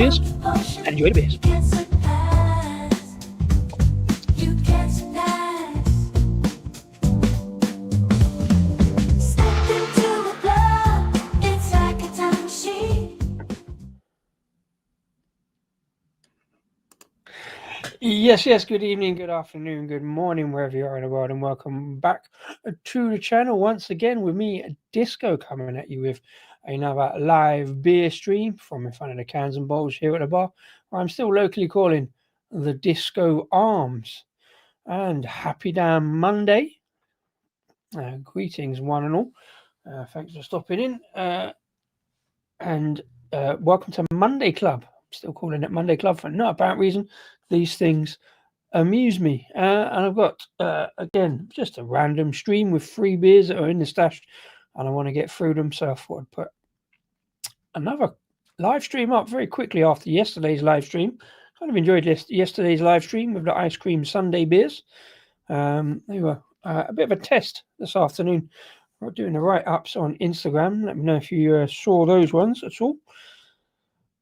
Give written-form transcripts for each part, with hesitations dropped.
cheers and enjoy the beers. Yes, good evening, good afternoon, good morning, wherever you are in the world, and welcome back to the channel once again with me, Disco, coming at you with another live beer stream from in front of the cans and bowls here at the bar, where I'm still locally calling the Disco Arms. And happy damn Monday. Greetings, one and all. Thanks for stopping in. And welcome to Monday Club. I'm still calling it Monday Club for no apparent reason. These things amuse me. And I've got, again, just a random stream with 3 beers that are in the stash, and I want to get through them. So I thought I'd put another live stream up very quickly after yesterday's live stream. Kind of enjoyed yesterday's live stream with the ice cream sundae beers. They were a bit of a test this afternoon. We're doing the write-ups on Instagram. Let me know if you saw those ones at all.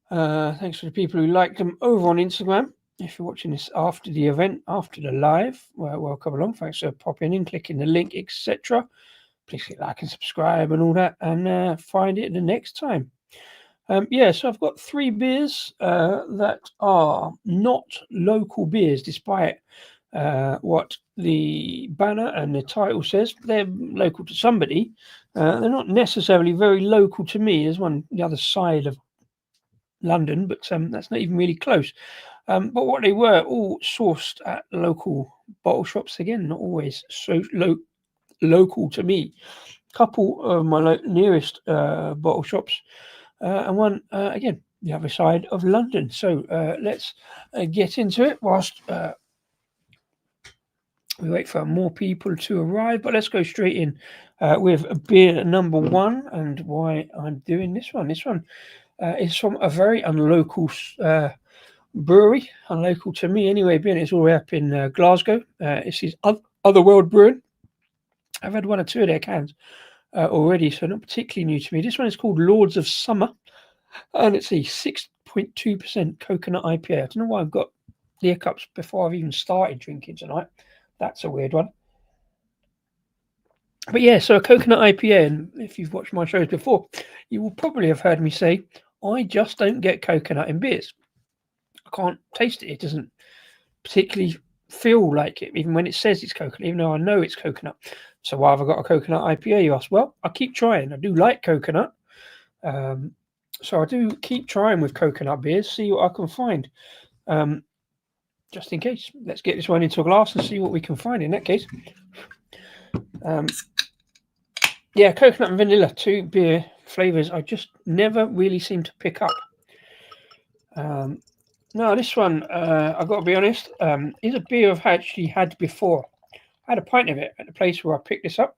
Thanks for the people who liked them over on Instagram. If you're watching this after the event, after the live, well, come along. Thanks for popping in, clicking the link, etc. Please hit like and subscribe and all that, and find it the next time. So I've got 3 beers that are not local beers, despite what the banner and the title says. They're local to somebody. They're not necessarily very local to me. There's one the other side of London, but that's not even really close. But what they were, all sourced at local bottle shops. Again, not always so local to me. A couple of my nearest bottle shops, and one again the other side of London. So let's get into it whilst we wait for more people to arrive. But let's go straight in with beer number 1, and why I'm doing this one. This one is from a very unlocal brewery, unlocal to me anyway, being it's all the way up in Glasgow. This is Otherworld Brewing. I've had 1 or 2 of their cans already, so not particularly new to me. This one is called Lords of Summer, and it's a 6.2% coconut IPA. I don't know why I've got the hiccups before I've even started drinking tonight. That's a weird one. But yeah, so a coconut IPA, and if you've watched my shows before, you will probably have heard me say, I just don't get coconut in beers. I can't taste it. It doesn't particularly feel like it, even when it says it's coconut, even though I know it's coconut. So why have I got a coconut IPA, you ask? Well, I keep trying. I do like coconut. So I do keep trying with coconut beers, see what I can find. Just in case. Let's get this one into a glass and see what we can find in that case. Coconut and vanilla, 2 beer flavours I just never really seem to pick up. No, this one, I've got to be honest, is a beer I've actually had before. I had a pint of it at the place where I picked this up,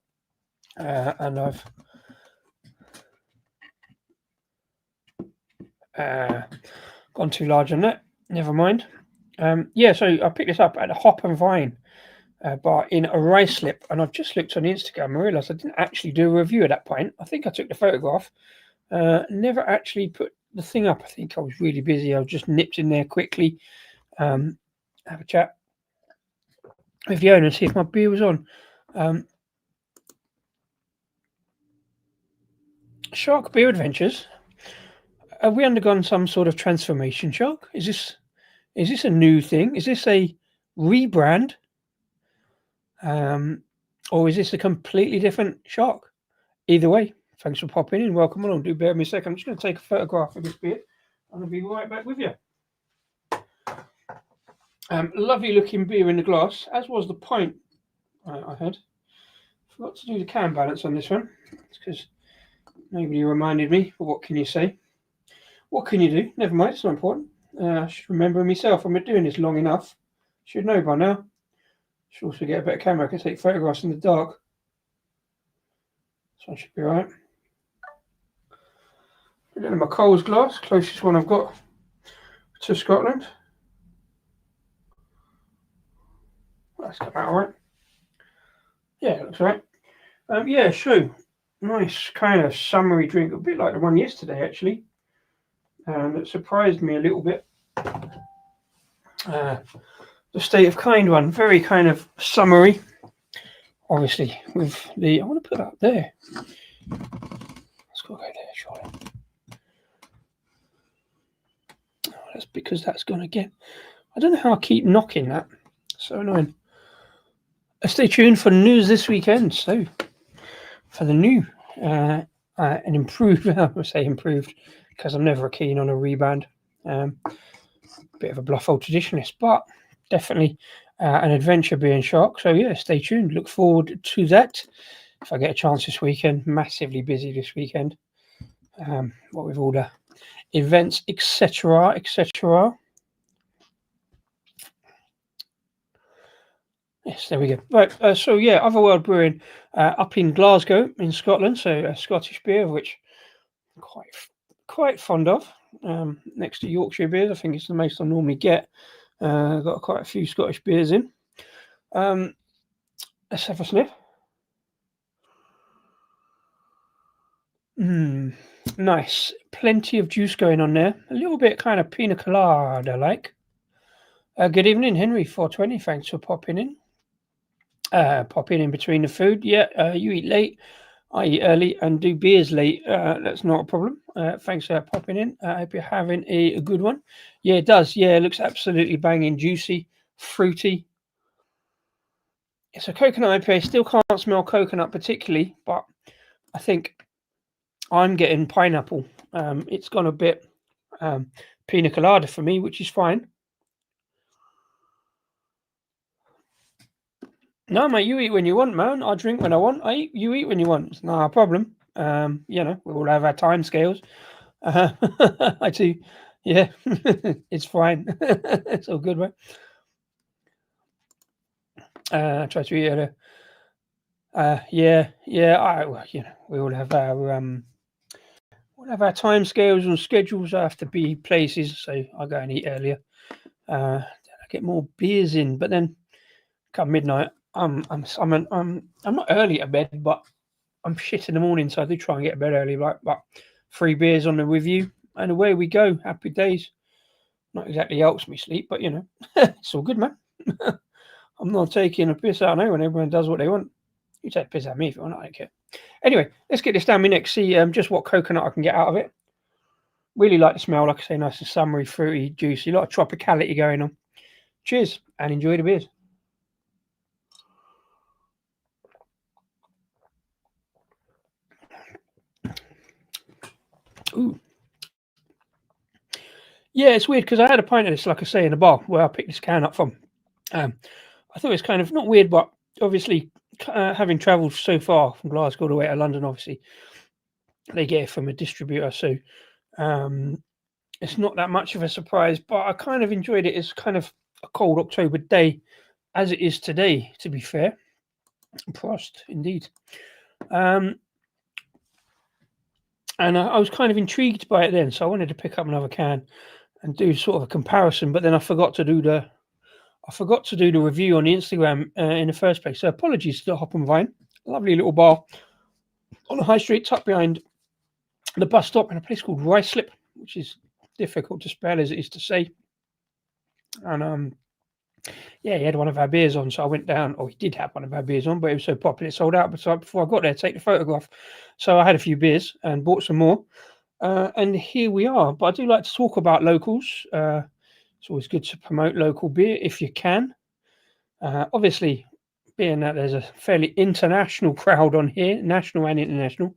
and I've gone too large on that. Never mind. So I picked this up at the Hop and Vine bar in Ruislip, and I've just looked on Instagram and realised I didn't actually do a review of that pint. I think I took the photograph, never actually put the thing up. I think I was really busy. I was just nipped in there quickly, have a chat with the owner, see if my beer was on. Shark Beer Adventures. Have we undergone some sort of transformation, Shark? Is this a new thing? Is this a rebrand? Or is this a completely different Shark? Either way, thanks for popping in. Welcome along. Do bear with me a second. I'm just going to take a photograph of this beer. I'm going to be right back with you. Lovely looking beer in the glass, as was the pint I had. Forgot to do the can balance on this one. It's because nobody reminded me, but what can you say? What can you do? Never mind, it's not important. I should remember myself. I've been doing this long enough. Should know by now. Should also get a better camera. I can take photographs in the dark. So I should be alright. Put it in my Coles glass, closest one I've got to Scotland. That's come out alright. Yeah, it looks alright. So nice kind of summery drink, a bit like the one yesterday actually. that surprised me a little bit. The State of Kind one, very kind of summery. Obviously, with the, I want to put that up there. Let's go there, surely. Oh, that's because that's gone again. I don't know how I keep knocking that. So annoying. Stay tuned for news this weekend. So, for the new and improved, I would say improved, because I'm never keen on a rebound. Bit of a bluff old traditionalist, but definitely an adventure being shark. So yeah, stay tuned. Look forward to that. If I get a chance this weekend, massively busy this weekend. What with all the events, etc., etc. Yes, there we go. Right, so yeah, Otherworld Brewing up in Glasgow in Scotland. So a Scottish beer, which I'm quite fond of. Next to Yorkshire beers, I think it's the most I normally get. Got quite a few Scottish beers in. Let's have a sniff. Nice. Plenty of juice going on there. A little bit kind of pina colada like. Good evening, Henry 420. Thanks for popping in. Popping in between the food. Yeah, you eat late. I eat early and do beers late. That's not a problem. Thanks for popping in. I hope you're having a good one. Yeah, it does. Yeah, it looks absolutely banging, juicy, fruity. It's a coconut IPA. Still can't smell coconut particularly, but I think I'm getting pineapple. It's gone a bit pina colada for me, which is fine. No, mate, you eat when you want, man. I drink when I want. You eat when you want. It's not a problem. We all have our time scales. I do. Yeah, it's fine. It's all good, mate. Try to eat at yeah. We all have our time scales and schedules. I have to be places, so I go and eat earlier. I get more beers in, but then come midnight, I'm not early to bed, but I'm shit in the morning, so I do try and get to bed early. Like, but 3 beers on the review, and away we go. Happy days. Not exactly helps me sleep, but it's all good, man. I'm not taking a piss out of anyone. Everyone does what they want. You take a piss out of me if you want. I don't care. Anyway, let's get this down my neck. See just what coconut I can get out of it. Really like the smell. Like I say, nice and summery, fruity, juicy. A lot of tropicality going on. Cheers and enjoy the beers. Ooh. Yeah, it's weird because I had a pint of this, like I say, in a bar where I picked this can up from. I thought it was kind of not weird, but obviously having travelled so far from Glasgow all the way to London, obviously they get it from a distributor, so it's not that much of a surprise. But I kind of enjoyed it. It's kind of a cold October day, as it is today. To be fair, Prost indeed. And I was kind of intrigued by it then, so I wanted to pick up another can and do sort of a comparison. But then I forgot to do the review on the Instagram in the first place. So apologies to Hop and Vine. Lovely little bar on the high street, tucked behind the bus stop in a place called Ruislip, which is difficult to spell as it is to say. And he had one of our beers on, so I went down. Or he did have one of our beers on, but it was so popular it sold out. But so before I got there, to take the photograph. So I had a few beers and bought some more. And here we are. But I do like to talk about locals. It's always good to promote local beer if you can. Obviously, being that there's a fairly international crowd on here, national and international,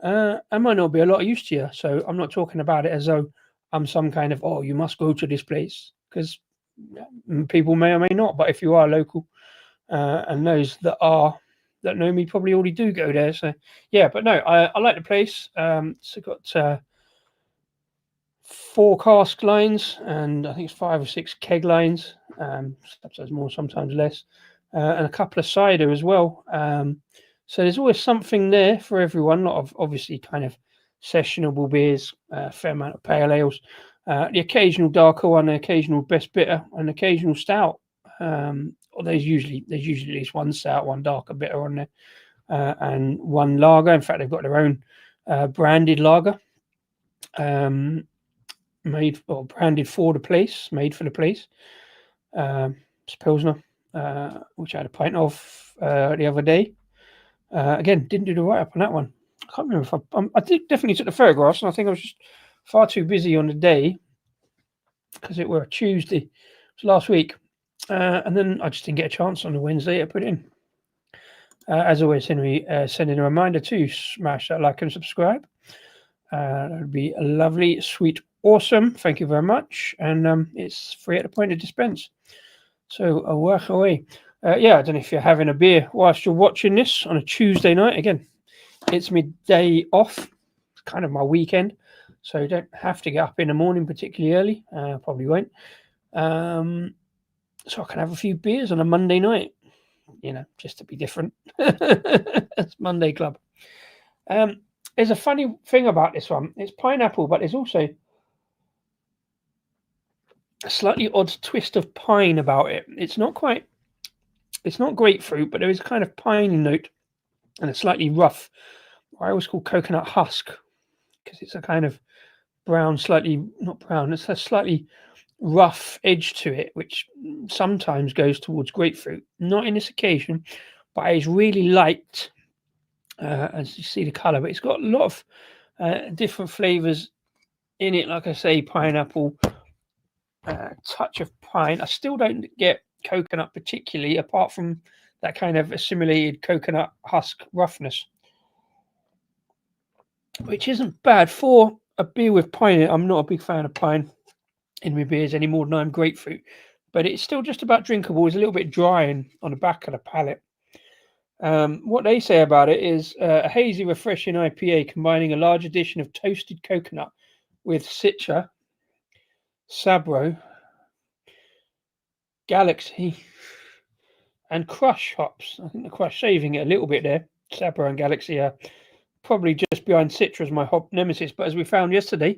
I might not be a lot of use to you. So I'm not talking about it as though I'm some kind of, you must go to this place, because people may or may not. But if you are local, and those that know me probably already do go there. So yeah, but no, I like the place. So got 4 cask lines, and I think it's 5 or 6 keg lines. Sometimes more, sometimes less, and a couple of cider as well. So there's always something there for everyone. A lot of obviously kind of sessionable beers, a fair amount of pale ales, the occasional darker one, the occasional best bitter, and occasional stout. There's usually at least one stout, one darker bitter on there, and one lager. In fact, they've got their own branded lager. made or branded for the place, made for the place. It's Pilsner, which I had a pint of the other day. Again, didn't do the write up on that one. I can't remember if I did definitely took the photographs, and I think I was just far too busy on the day because it were a Tuesday. It was last week, and then I just didn't get a chance on the Wednesday to put it in. As always, Henry, sending a reminder to smash that like and subscribe. That would be lovely, sweet, awesome. Thank you very much. And it's free at the point of dispense. So I'll work away. Yeah, I don't know if you're having a beer whilst you're watching this on a Tuesday night. Again, it's my day off. It's kind of my weekend. So you don't have to get up in the morning particularly early. Probably won't. So I can have a few beers on a Monday night, just to be different. That's Monday Club. There's a funny thing about this one. It's pineapple, but there's also a slightly odd twist of pine about it. It's not grapefruit, but there is a kind of piney note and a slightly rough, what I always call coconut husk, because it's a kind of brown, not brown, it's a slightly rough edge to it, which sometimes goes towards grapefruit. Not in this occasion, but it's really light, as you see the colour, but it's got a lot of different flavours in it. Like I say, pineapple, touch of pine. I still don't get coconut particularly, apart from that kind of assimilated coconut husk roughness, which isn't bad for a beer with pine in it. I'm not a big fan of pine in my beers any more than I'm grapefruit, but it's still just about drinkable. It's a little bit dry on the back of the palate. What they say about it is a hazy, refreshing IPA combining a large addition of toasted coconut with Citra, Sabro, Galaxy, and Crush hops. I think the Crush saving it a little bit there. Sabro and Galaxy are probably just behind Citra as my hop nemesis, but as we found yesterday,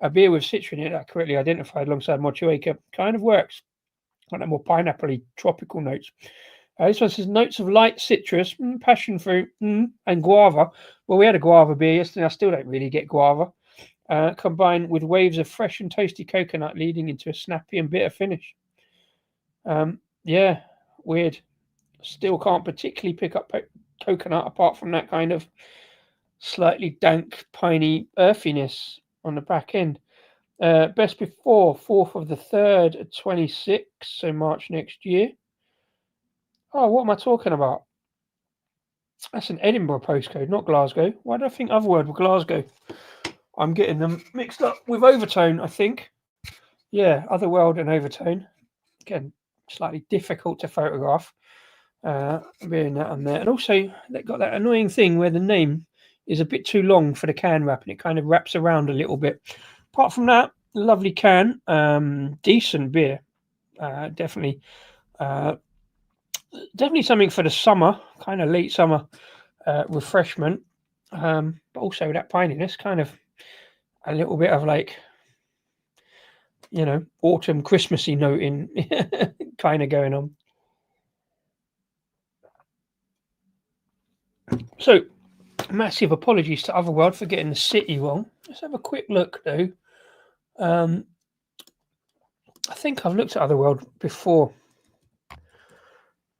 a beer with Citra in it that correctly identified alongside Motueka kind of works. Got that more pineapple-y tropical notes. This one says notes of light citrus, passion fruit, and guava. Well, we had a guava beer yesterday. I still don't really get guava. Combined with waves of fresh and toasty coconut, leading into a snappy and bitter finish. Yeah, weird. Still can't particularly pick up coconut apart from that kind of slightly dank, piney earthiness on the back end. Best before 4th of the 3rd, 26, so March next year. Oh, what am I talking about? That's an Edinburgh postcode, not Glasgow. Why do I think Otherworld were Glasgow? I'm getting them mixed up with Overtone, I think. Yeah, Otherworld and Overtone. Again, slightly difficult to photograph. Being that on there. And also, they got that annoying thing where the name is a bit too long for the can wrap, and it kind of wraps around a little bit. Apart from that, lovely can. Decent beer. Definitely something for the summer, kind of late summer refreshment. But also that pininess, kind of a little bit of like, autumn Christmassy note in kind of going on. So, massive apologies to Otherworld for getting the city wrong. Let's have a quick look though. I think I've looked at Otherworld before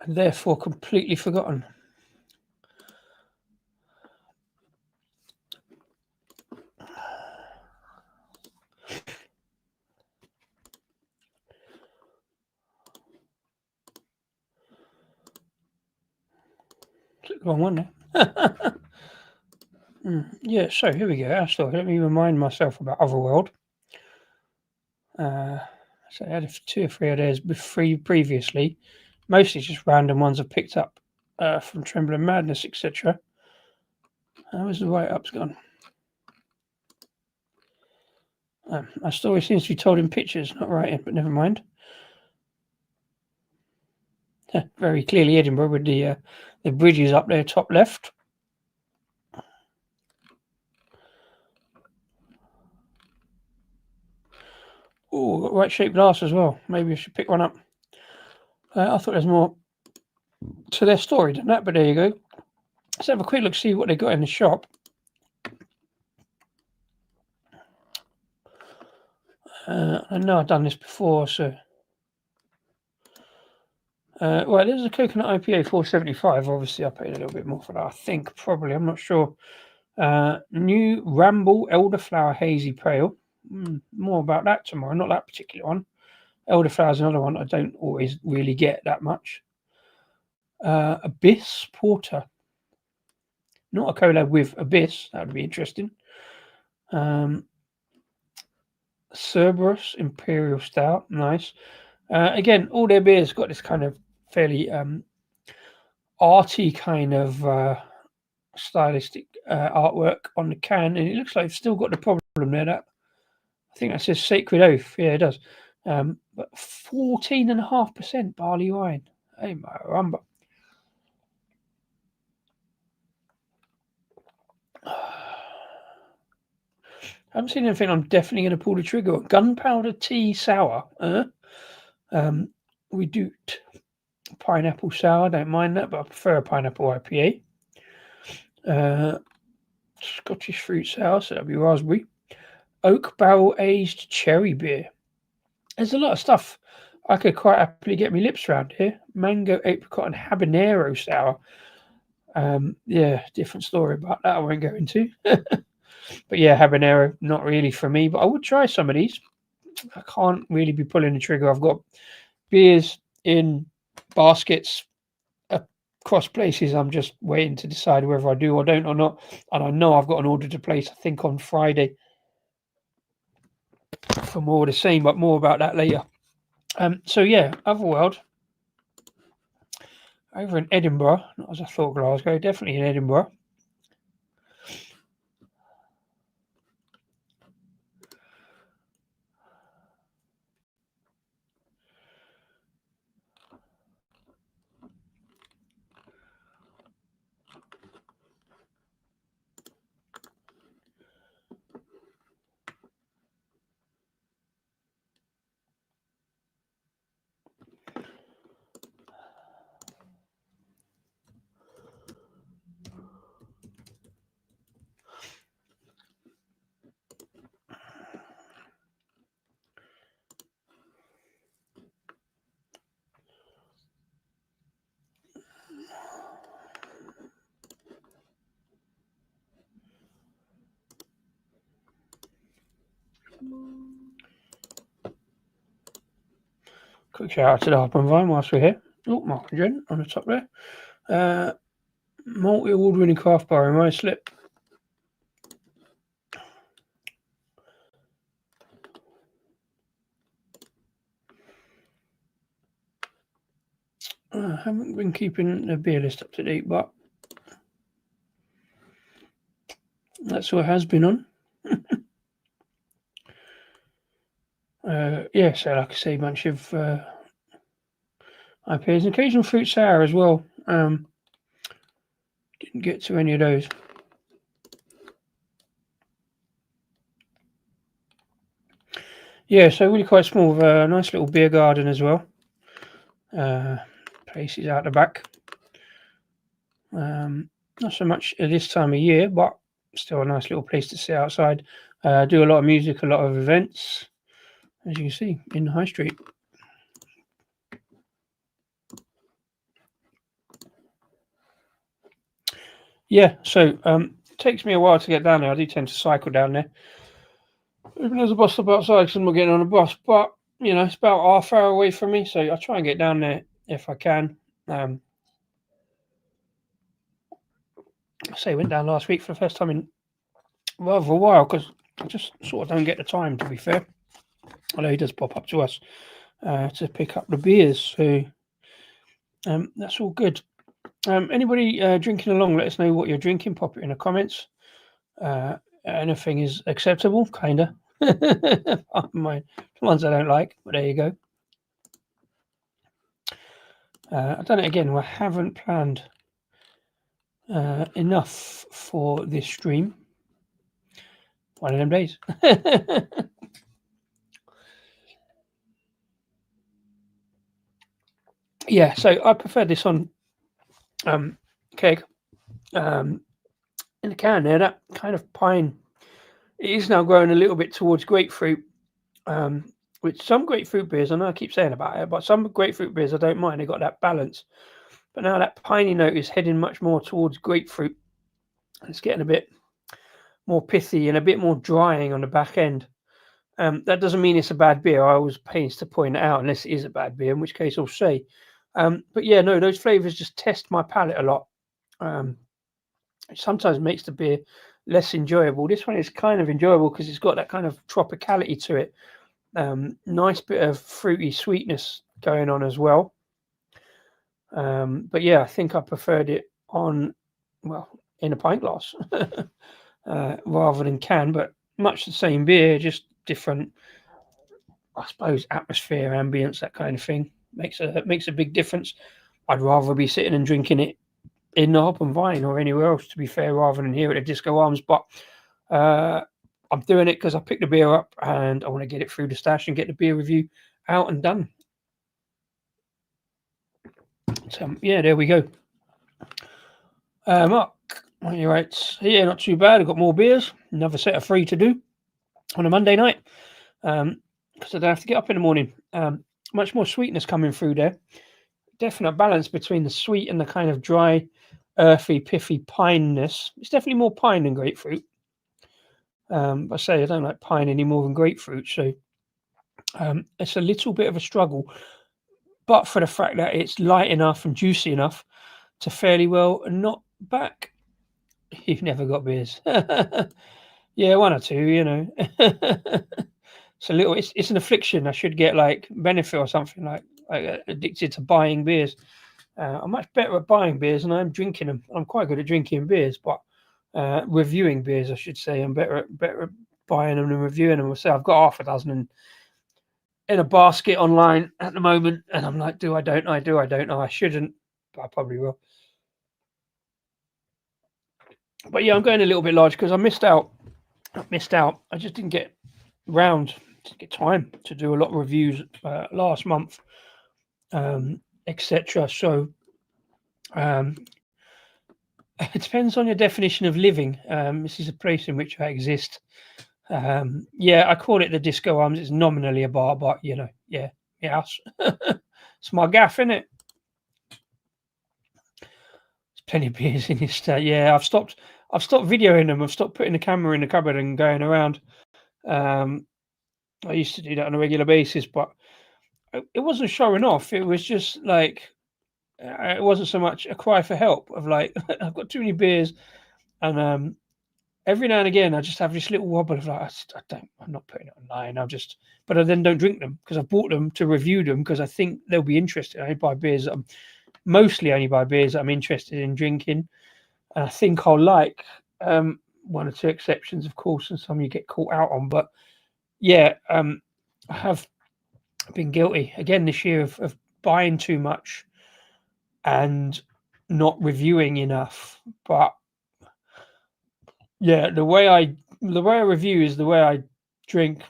and therefore completely forgotten. The wrong one there. Yeah, so here we go. Let me remind myself about Otherworld. So I had 2 or 3 of theirs previously, mostly just random ones I've picked up from Trembling Madness, etc. Where's the write-ups gone? My story seems to be told in pictures, not writing, but never mind. Very clearly Edinburgh with the bridges up there, top left. Oh, got right shaped glass as well. Maybe I should pick one up. I thought there's more to their story than that, but there you go. Let's have a quick look, see what they got in the shop. I know I've done this before, so. Well, there's a coconut IPA 475. Obviously, I paid a little bit more for that. I think probably. I'm not sure. New Ramble Elderflower Hazy Pale. More about that tomorrow. Not that particular one. Elderflower is another one I don't always really get that much. Abyss Porter. Not a collab with Abyss. That would be interesting. Cerberus Imperial Stout. Nice. Again, all their beers got this kind of fairly arty kind of stylistic artwork on the can, and it looks like it's still got the problem there. That I think that says Sacred Oath. Yeah, it does. But 14.5% barley wine. Hey, my rumba. I haven't seen anything I'm definitely going to pull the trigger on. Gunpowder Tea Sour. We do pineapple sour. Don't mind that, but I prefer a pineapple IPA. Scottish fruit sour, so that'll be raspberry. Oak barrel aged cherry beer. There's a lot of stuff I could quite happily get my lips around here. Mango, apricot, and habanero sour. Yeah, different story about that I won't go into. But yeah, habanero, not really for me, but I would try some of these. I can't really be pulling the trigger. I've got beers in baskets across places. I'm just waiting to decide whether I do or don't or not. And I know I've got an order to place, I think, on Friday for more of the same, but more about that later. So yeah, Otherworld over in Edinburgh, not as I thought Glasgow, definitely in Edinburgh. Quick shout out to the Hop and Vine whilst we're here. Oh, Mark and Jen on the top there. Multi-award winning craft bar in Ruislip. I haven't been keeping the beer list up to date, but that's what has been on. Yeah, so like I say, a bunch of IPAs and occasional fruit sour as well. Didn't get to any of those. Yeah, so really quite small, with a nice little beer garden as well. Places out the back. Not so much at this time of year, but still a nice little place to sit outside. Do a lot of music, a lot of events, as you can see, in the high street. Yeah, so it takes me a while to get down there. I do tend to cycle down there. Even there's a bus stop outside because I'm not getting on a bus, but you know, it's about half hour away from me, so I try and get down there if I can. I went down last week for the first time in rather a while because I just sort of don't get the time, to be fair. Although he does pop up to us to pick up the beers, so that's all good. Anybody drinking along, let us know what you're drinking. Pop it in the comments. Anything is acceptable, kinda. My ones I don't like, but there you go. I've done it again. I haven't planned enough for this stream. One of them days. Yeah, so I prefer this on keg. In the can there, that kind of pine, it is now growing a little bit towards grapefruit. Which some grapefruit beers, I know I keep saying about it, but some grapefruit beers I don't mind. They got that balance. But now that piney note is heading much more towards grapefruit. It's getting a bit more pithy and a bit more drying on the back end. That doesn't mean it's a bad beer. I always pains to point it out unless it is a bad beer, in which case I'll say. But yeah, no, those flavours just test my palate a lot. It sometimes makes the beer less enjoyable. This one is kind of enjoyable because it's got that kind of tropicality to it. Nice bit of fruity sweetness going on as well. But yeah, I think I preferred it in a pint glass rather than can, but much the same beer, just different, I suppose, atmosphere, ambience, that kind of thing. Makes a big difference. I'd rather be sitting and drinking it in the Hop and Vine or anywhere else, to be fair, rather than here at the Disco Arms. But I'm doing it because I picked the beer up and I want to get it through the stash and get the beer review out and done. So yeah, there we go. Mark, you're right. Yeah, not too bad. I've got more beers. Another set of 3 to do on a Monday night because I don't have to get up in the morning. Much more sweetness coming through there. Definite balance between the sweet and the kind of dry, earthy, piffy pineness. It's definitely more pine than grapefruit. I say I don't like pine any more than grapefruit, so it's a little bit of a struggle. But for the fact that it's light enough and juicy enough to fairly well knock back. You've never got beers. Yeah, 1 or 2, you know. It's an affliction. I should get like benefit or something, like addicted to buying beers. I'm much better at buying beers than I am drinking them. I'm quite good at drinking beers, but reviewing beers, I should say, I'm better at buying them and reviewing them. So I've got half a dozen in a basket online at the moment, and I'm like, do I don't know. I shouldn't, but I probably will. But yeah, I'm going a little bit large because I missed out. I just didn't get time to do a lot of reviews last month, etc. So it depends on your definition of living. This is a place in which I exist. Yeah, I call it the Disco Arms. It's nominally a bar, but you know, yeah, it's my gaff, isn't it? There's plenty of beers in this. Yeah, I've stopped videoing them. I've stopped putting the camera in the cupboard and going around. I used to do that on a regular basis, but it wasn't showing off. It was just like it wasn't so much a cry for help of like I've got too many beers, and every now and again I just have this little wobble of like I'm not putting it online. But I then don't drink them because I bought them to review them because I think they'll be interested. I buy beers that mostly only buy beers that I'm interested in drinking, and I think I'll like. 1 or 2 exceptions, of course, and some you get caught out on, but yeah, I have been guilty again this year of buying too much and not reviewing enough. But yeah, the way I review is the way I drink,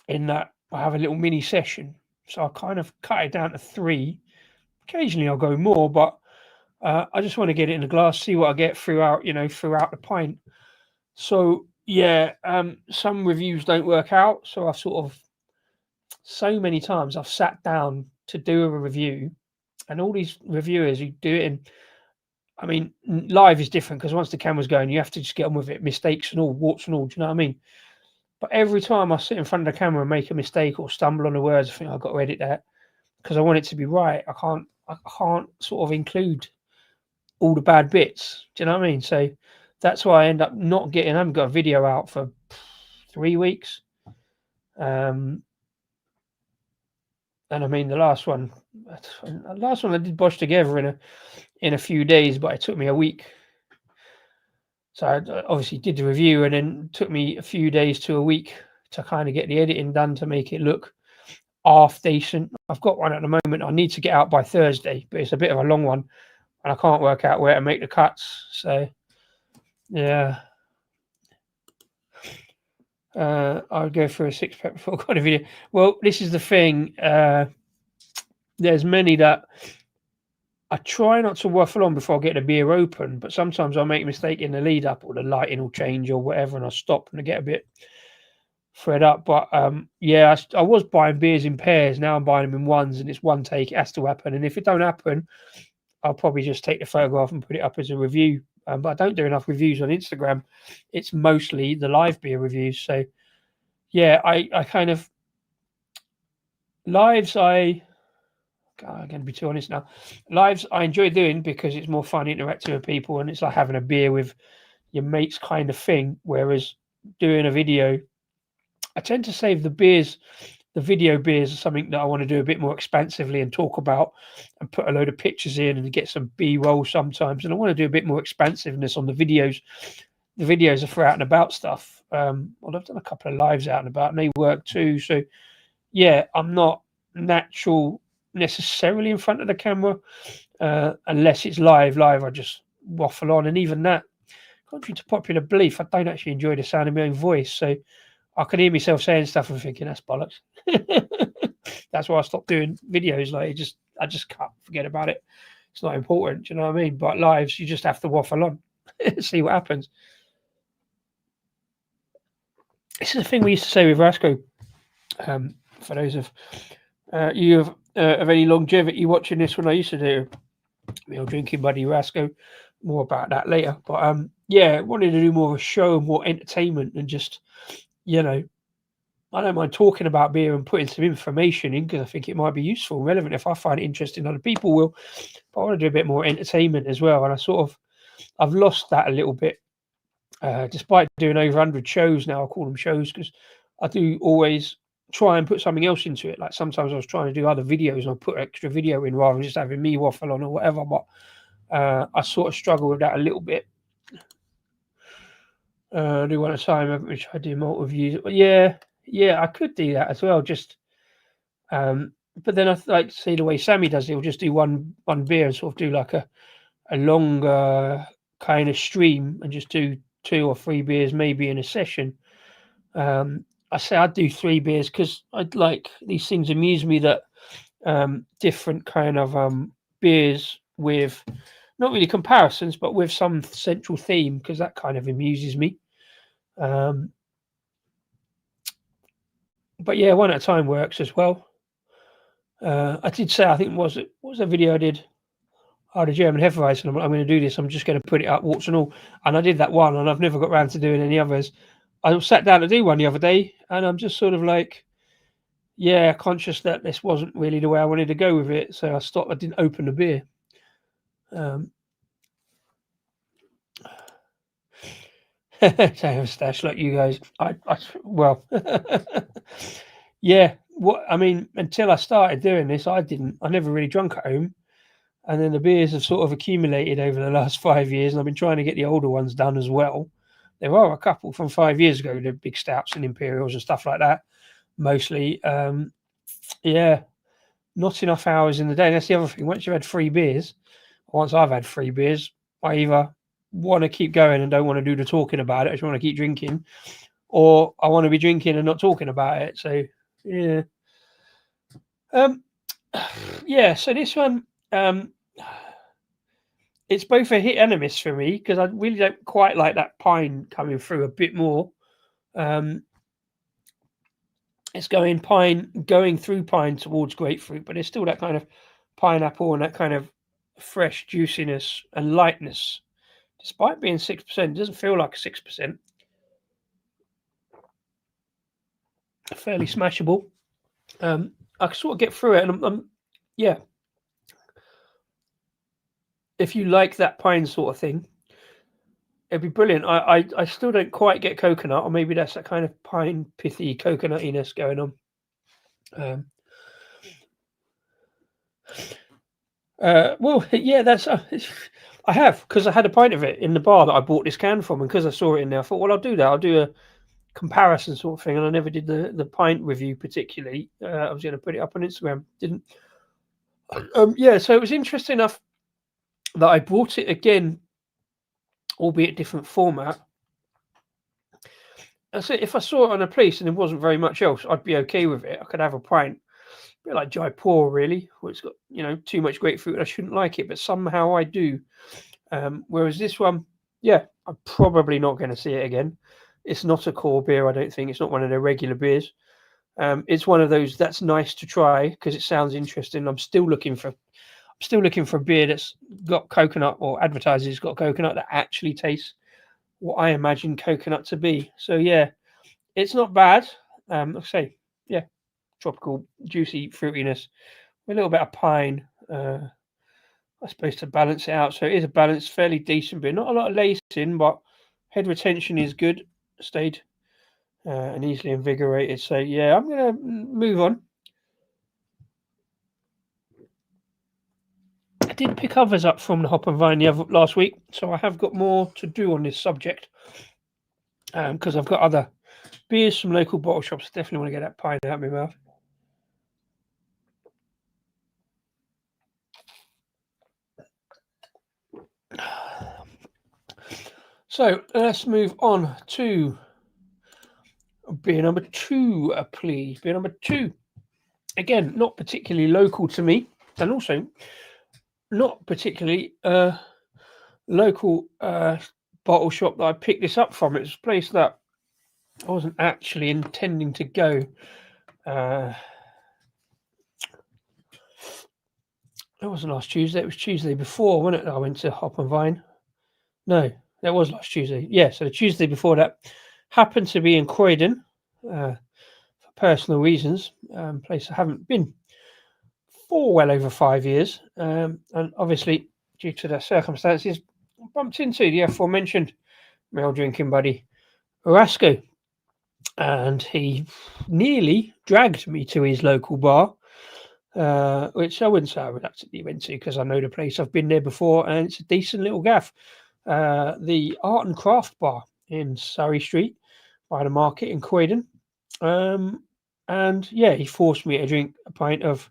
in that I have a little mini session. So I kind of cut it down to 3. Occasionally I'll go more, but I just want to get it in a glass, see what I get throughout the pint. So yeah, some reviews don't work out. So I've so many times I've sat down to do a review, and all these reviewers who do it live is different because once the camera's going, you have to just get on with it, mistakes and all, warts and all. Do you know what I mean? But every time I sit in front of the camera and make a mistake or stumble on the words, I think I've got to edit that because I want it to be right. I can't sort of include all the bad bits. Do you know what I mean? So that's why I end up not getting. I haven't got a video out for 3 weeks. And I mean the last one I did Bosch together in a few days, but it took me a week. So I obviously did the review, and then it took me a few days to a week to kind of get the editing done to make it look half decent. I've got one at the moment I need to get out by Thursday, but it's a bit of a long one, and I can't work out where to make the cuts. So yeah, I would go for a 6-pack before I got a video. Well, this is the thing. There's many that I try not to waffle on before I get the beer open, but sometimes I'll make a mistake in the lead up, or the lighting will change or whatever, and I'll stop and I get a bit thread up. But yeah, I was buying beers in pairs. Now I'm buying them in ones, and it's one take. It has to happen. And if it don't happen, I'll probably just take the photograph and put it up as a review. But I don't do enough reviews on Instagram. It's mostly the live beer reviews. So yeah, I kind of lives. I'm going to be too honest now. Lives I enjoy doing because it's more fun interacting with people, and it's like having a beer with your mates kind of thing. Whereas doing a video, I tend to save the beers, the video beers, are something that I want to do a bit more expansively and talk about, and put a load of pictures in and get some B-roll sometimes. And I want to do a bit more expansiveness on the videos. The videos are for out and about stuff. Well, I've done a couple of lives out and about, and they work too. So yeah, I'm not natural necessarily in front of the camera unless it's live. I just waffle on, and even that, contrary to popular belief, I don't actually enjoy the sound of my own voice. So I can hear myself saying stuff and thinking that's bollocks. That's why I stopped doing videos. Like I just cut, forget about it. It's not important. Do you know what I mean? But lives, you just have to waffle on, see what happens. This is a thing we used to say with Rasko. For those of you of any longevity watching this, when I used to do drinking buddy Rasko, more about that later. But yeah, wanted to do more of a show and more entertainment, and just I don't mind talking about beer and putting some information in because I think it might be useful and relevant. If I find it interesting, other people will. But I want to do a bit more entertainment as well, and I've lost that a little bit. Despite doing over 100 shows now, I call them shows because I do always try and put something else into it. Like sometimes I was trying to do other videos and I put extra video in rather than just having me waffle on or whatever. But I sort of struggle with that a little bit. I do want a time which I do multiple views. But yeah, I could do that as well. Just, but then I like to see the way Sammy does it. He'll just do one beer and sort of do like a longer kind of stream and just do 2 or 3 beers maybe in a session. I say I'd do 3 beers because I'd like these things amuse me, that different kind of beers with not really comparisons, but with some central theme, because that kind of amuses me. But yeah, one at a time works as well. I did say, I think was a video I did. Oh, the German Hefeweizen. I'm going to do this. I'm just going to put it up, warts and all. And I did that one, and I've never got around to doing any others. I sat down to do one the other day, and I'm just sort of like, yeah, conscious that this wasn't really the way I wanted to go with it. So I stopped. I didn't open the beer. Stash like you guys. Well, yeah. What I mean, until I started doing this, I never really drunk at home. And then the beers have sort of accumulated over the last 5 years, and I've been trying to get the older ones done as well. There are a couple from 5 years ago, the big stouts and imperials and stuff like that, mostly. Yeah, not enough hours in the day. That's the other thing. Once you've had 3 beers, once I've had 3 beers, I either want to keep going and don't want to do the talking about it. I just want to keep drinking, or I want to be drinking and not talking about it. So yeah, yeah. So this one, it's both a hit and a miss for me because I really don't quite like that pine coming through a bit more. It's going through pine towards grapefruit, but there's still that kind of pineapple and that kind of fresh juiciness and lightness. Despite being 6%, it doesn't feel like a 6%. Fairly smashable. I can sort of get through it, and yeah. If you like that pine sort of thing, it'd be brilliant. I still don't quite get coconut, or maybe that's that kind of pine pithy coconutiness going on. Well, yeah, that's I have, because I had a pint of it in the bar that I bought this can from, and because I saw it in there, I thought, well, I'll do that. I'll do a comparison sort of thing, and I never did the pint review particularly. I was going to put it up on Instagram, didn't. Yeah, so it was interesting enough that I bought it again, albeit different format. So if I saw it on a place and there wasn't very much else, I'd be okay with it. I could have a pint, a bit like Jaipur, really, where it's got too much grapefruit. I shouldn't like it, but somehow I do. Whereas this one, yeah, I'm probably not going to see it again. It's not a core beer, I don't think. It's not one of their regular beers. It's one of those that's nice to try because it sounds interesting. I'm still looking for a beer that's got coconut or advertises it's got coconut that actually tastes what I imagine coconut to be. So yeah, it's not bad. Like I say, yeah, tropical, juicy fruitiness, a little bit of pine. I suppose to balance it out. So it is a balanced, fairly decent beer. Not a lot of lacing, but head retention is good. Stayed and easily invigorated. So yeah, I'm gonna move on. I did pick others up from the Hop and Vine last week, so I have got more to do on this subject because I've got other beers from local bottle shops. Definitely want to get that pine out of my mouth. So let's move on to beer number 2, please. Beer number 2. Again, not particularly local to me, and also not particularly local bottle shop that I picked this up from. It was a place that I wasn't actually intending to go. It wasn't last Tuesday. It was Tuesday before, wasn't it? I went to Hop and Vine. No, that was last Tuesday. Yeah, so the Tuesday before that happened to be in Croydon for personal reasons. Place I haven't been for well over 5 years, and obviously due to the circumstances, bumped into the aforementioned male drinking buddy Rasko, and he nearly dragged me to his local bar. Which I wouldn't say I reluctantly went to because I know the place. I've been there before, and it's a decent little gaff. The Art and Craft Bar in Surrey Street by the market in Croydon. And yeah, he forced me to drink a pint of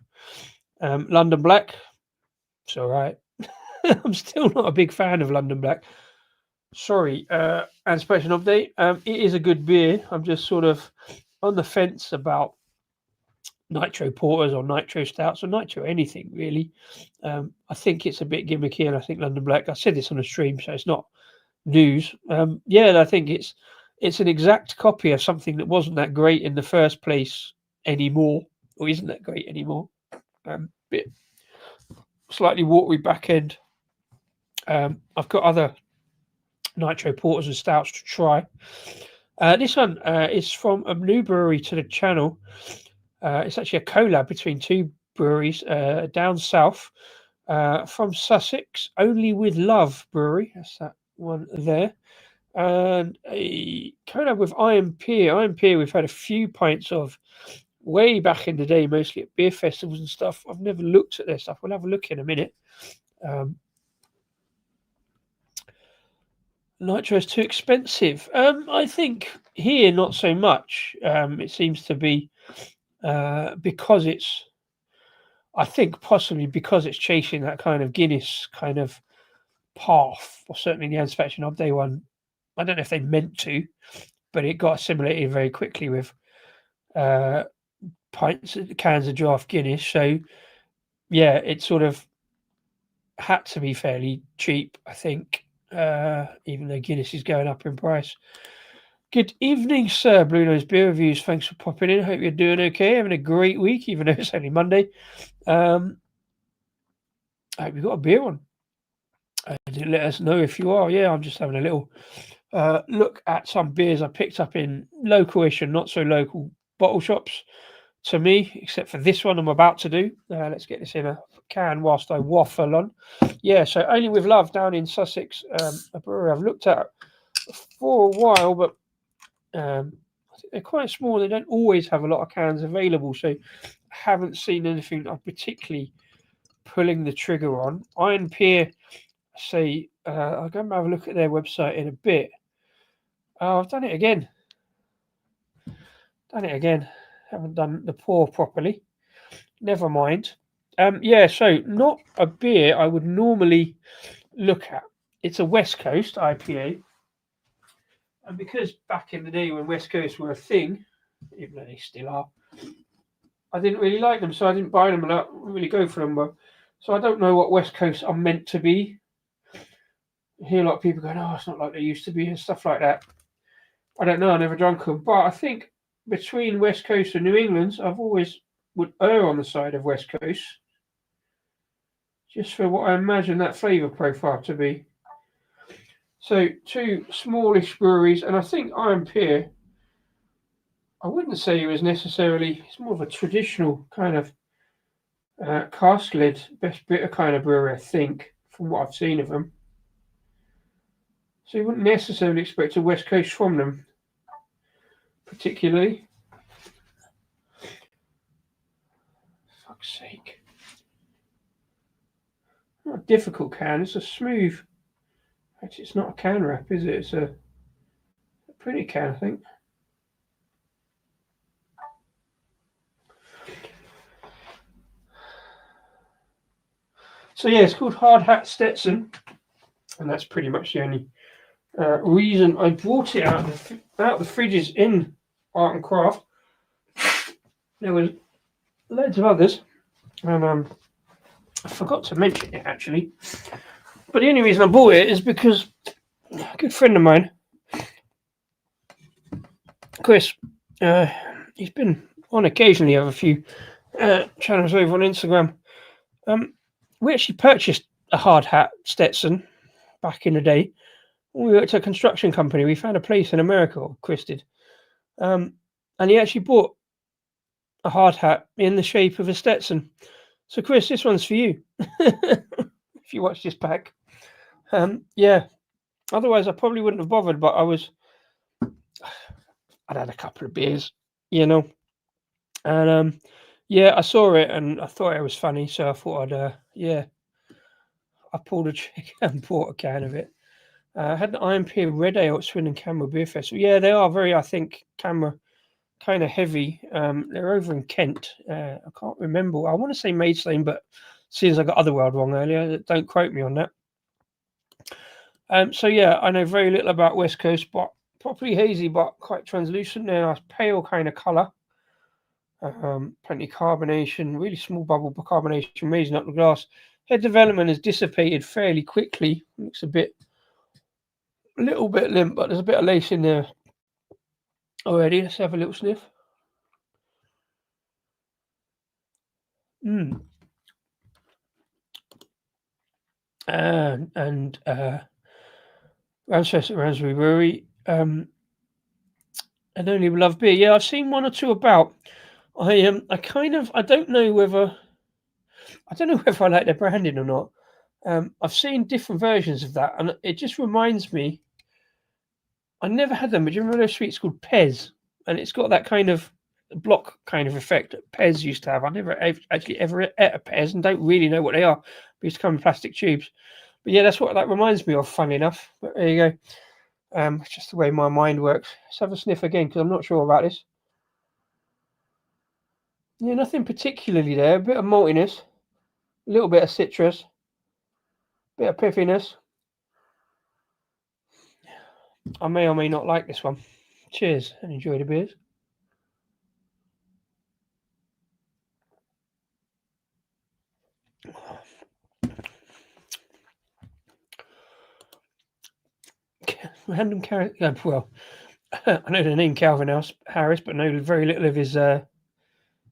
London Black. It's all right. I'm still not a big fan of London Black. Sorry. Anticipation update. It is a good beer. I'm just sort of on the fence about nitro porters or nitro stouts or nitro anything really. I think it's a bit gimmicky, and I think London Black. I said this on a stream, so it's not news. Yeah, I think it's an exact copy of something that wasn't that great in the first place anymore, or isn't that great anymore. Bit slightly watery back end. I've got other nitro porters and stouts to try. This one is from a new brewery to the channel. It's actually a collab between two breweries down south from Sussex. Only with Love Brewery. That's that one there. And a collab with Iron Pier. Iron Pier, we've had a few pints of way back in the day, mostly at beer festivals and stuff. I've never looked at their stuff. We'll have a look in a minute. Nitro is too expensive. I think here not so much. It seems to be because it's, I think possibly because it's chasing that kind of Guinness kind of path, or certainly the Anticipation of Day one. I don't know if they meant to, but it got assimilated very quickly with pints, cans of draft Guinness. So yeah, it sort of had to be fairly cheap, I think, even though Guinness is going up in price. Good evening, sir. Blue Nose Beer Reviews. Thanks for popping in. Hope you're doing okay. Having a great week, even though it's only Monday. I hope you got a beer on. Let us know if you are. Yeah, I'm just having a little look at some beers I picked up in local-ish and not so local bottle shops to me, except for this one I'm about to do. Let's get this in a can whilst I waffle on. Yeah, so Only with Love down in Sussex, a brewery I've looked at for a while, but I think they're quite small. They don't always have a lot of cans available, so I haven't seen anything I'm particularly pulling the trigger on. Iron Pier, say, I'll go and have a look at their website in a bit. Oh, I've done it again. Haven't done the pour properly. Never mind. Yeah, so not a beer I would normally look at. It's a West Coast IPA. And because back in the day when West Coast were a thing, even though they still are, I didn't really like them, so I didn't buy them and I didn't really go for them. But, so I don't know what West Coast are meant to be. I hear a lot of people going, oh, it's not like they used to be and stuff like that. I don't know. I never drunk them, but I think between West Coast and New England, I've always would err on the side of West Coast, just for what I imagine that flavour profile to be. So two smallish breweries, and I think Iron Pier. I wouldn't say he was necessarily. It's more of a traditional kind of cask lid, best bitter kind of brewery, I think, from what I've seen of them. So you wouldn't necessarily expect a West Coast from them, particularly. Fuck's sake. Not a difficult can, it's a smooth. Actually, it's not a can wrap, is it? It's a pretty can, I think. So yeah, it's called Hard Hat Stetson, and that's pretty much the only reason I brought it out of the fridges in Art and Craft. There was loads of others, and I forgot to mention it actually. But the only reason I bought it is because a good friend of mine, Chris, he's been on occasionally of a few channels over on Instagram. We actually purchased a hard hat Stetson back in the day. When we worked at a construction company. We found a place in America, or Chris did, and he actually bought a hard hat in the shape of a Stetson. So, Chris, this one's for you. If you watch this back, yeah. Otherwise, I probably wouldn't have bothered. But I'd had a couple of beers, and yeah, I saw it and I thought it was funny, so I thought I pulled a trigger and bought a can of it. I had an Iron Pier Red Ale at Swindon Camera Beer Festival. Yeah, they are very, I think, camera kind of heavy. They're over in Kent. I can't remember. I want to say Maidstone, but seems I got Otherworld wrong earlier. Don't quote me on that. So yeah, I know very little about West Coast, but properly hazy, but quite translucent. They're a nice pale kind of colour. Plenty of carbonation, really small bubble carbonation, raising up the glass. Head development has dissipated fairly quickly. Looks a little bit limp, but there's a bit of lace in there already. Let's have a little sniff. And Raspberry Brewery. I don't even love beer. Yeah, I've seen one or two about. I don't know whether I like their branding or not. I've seen different versions of that, and it just reminds me. I never had them, but do you remember those sweets called Pez? And it's got that kind of block kind of effect that Pez used to have. I never actually ever ate a Pez and don't really know what they are. They used to come in plastic tubes. But yeah, that's what that reminds me of, funny enough. But there you go. It's just the way my mind works. Let's have a sniff again because I'm not sure about this. Yeah, nothing particularly there. A bit of maltiness, a little bit of citrus, a bit of piffiness. I may or may not like this one. Cheers and enjoy the beers. Random carrot. Well, I know the name Calvin Harris, but know very little of his.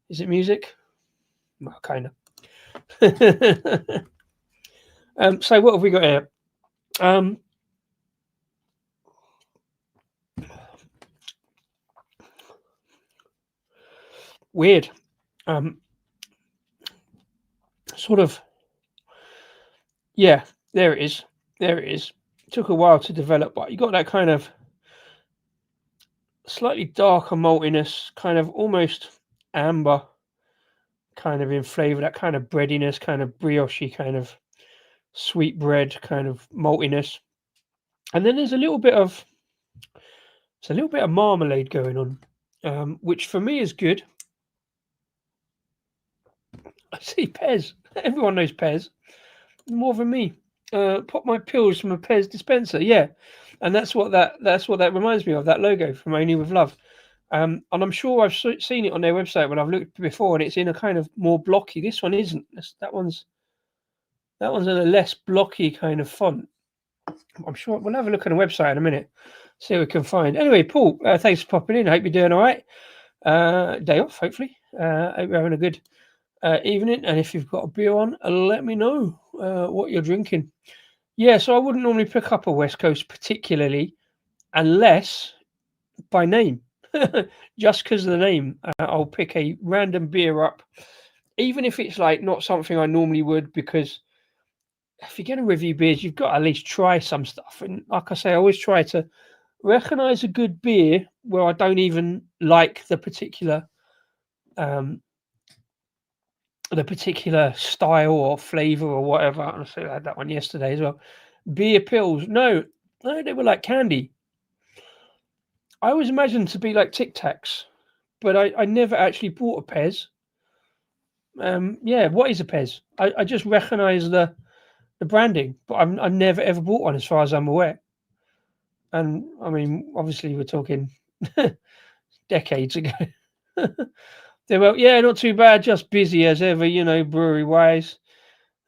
Is it music? Well, kind of. So what have we got here? Weird. Sort of. Yeah, there it is. There it is. It took a while to develop, but you got that kind of slightly darker maltiness, kind of almost amber, kind of in flavour. That kind of breadiness, kind of brioche, kind of sweet bread, kind of maltiness, and then there's a little bit of marmalade going on, which for me is good. I see Pez. Everyone knows Pez. More than me. Pop my pills from a Pez dispenser. Yeah, and that's what that reminds me of. That logo from Only with Love. And I'm sure I've seen it on their website when I've looked before, and it's in a kind of more blocky. This one isn't. That one's in a less blocky kind of font. I'm sure we'll have a look at the website in a minute. See what we can find. Anyway, Paul, thanks for popping in. I hope you're doing all right. Day off, hopefully. Hope you're having a good evening. And if you've got a beer on, let me know what you're drinking. Yeah, so I wouldn't normally pick up a West Coast particularly unless by name. Just because of the name, I'll pick a random beer up, even if it's like not something I normally would, because if you're going to review beers, you've got to at least try some stuff. And like I say, I always try to recognize a good beer where I don't even like the particular style or flavor or whatever. And I had that one yesterday as well. Beer pills, no, they were like candy. I always imagined to be like Tic Tacs, but I never actually bought a Pez. Yeah, what is a Pez? I just recognize the branding, but I never ever bought one as far as I'm aware. And I mean, obviously, we're talking decades ago. They were, yeah, not too bad, just busy as ever, brewery wise.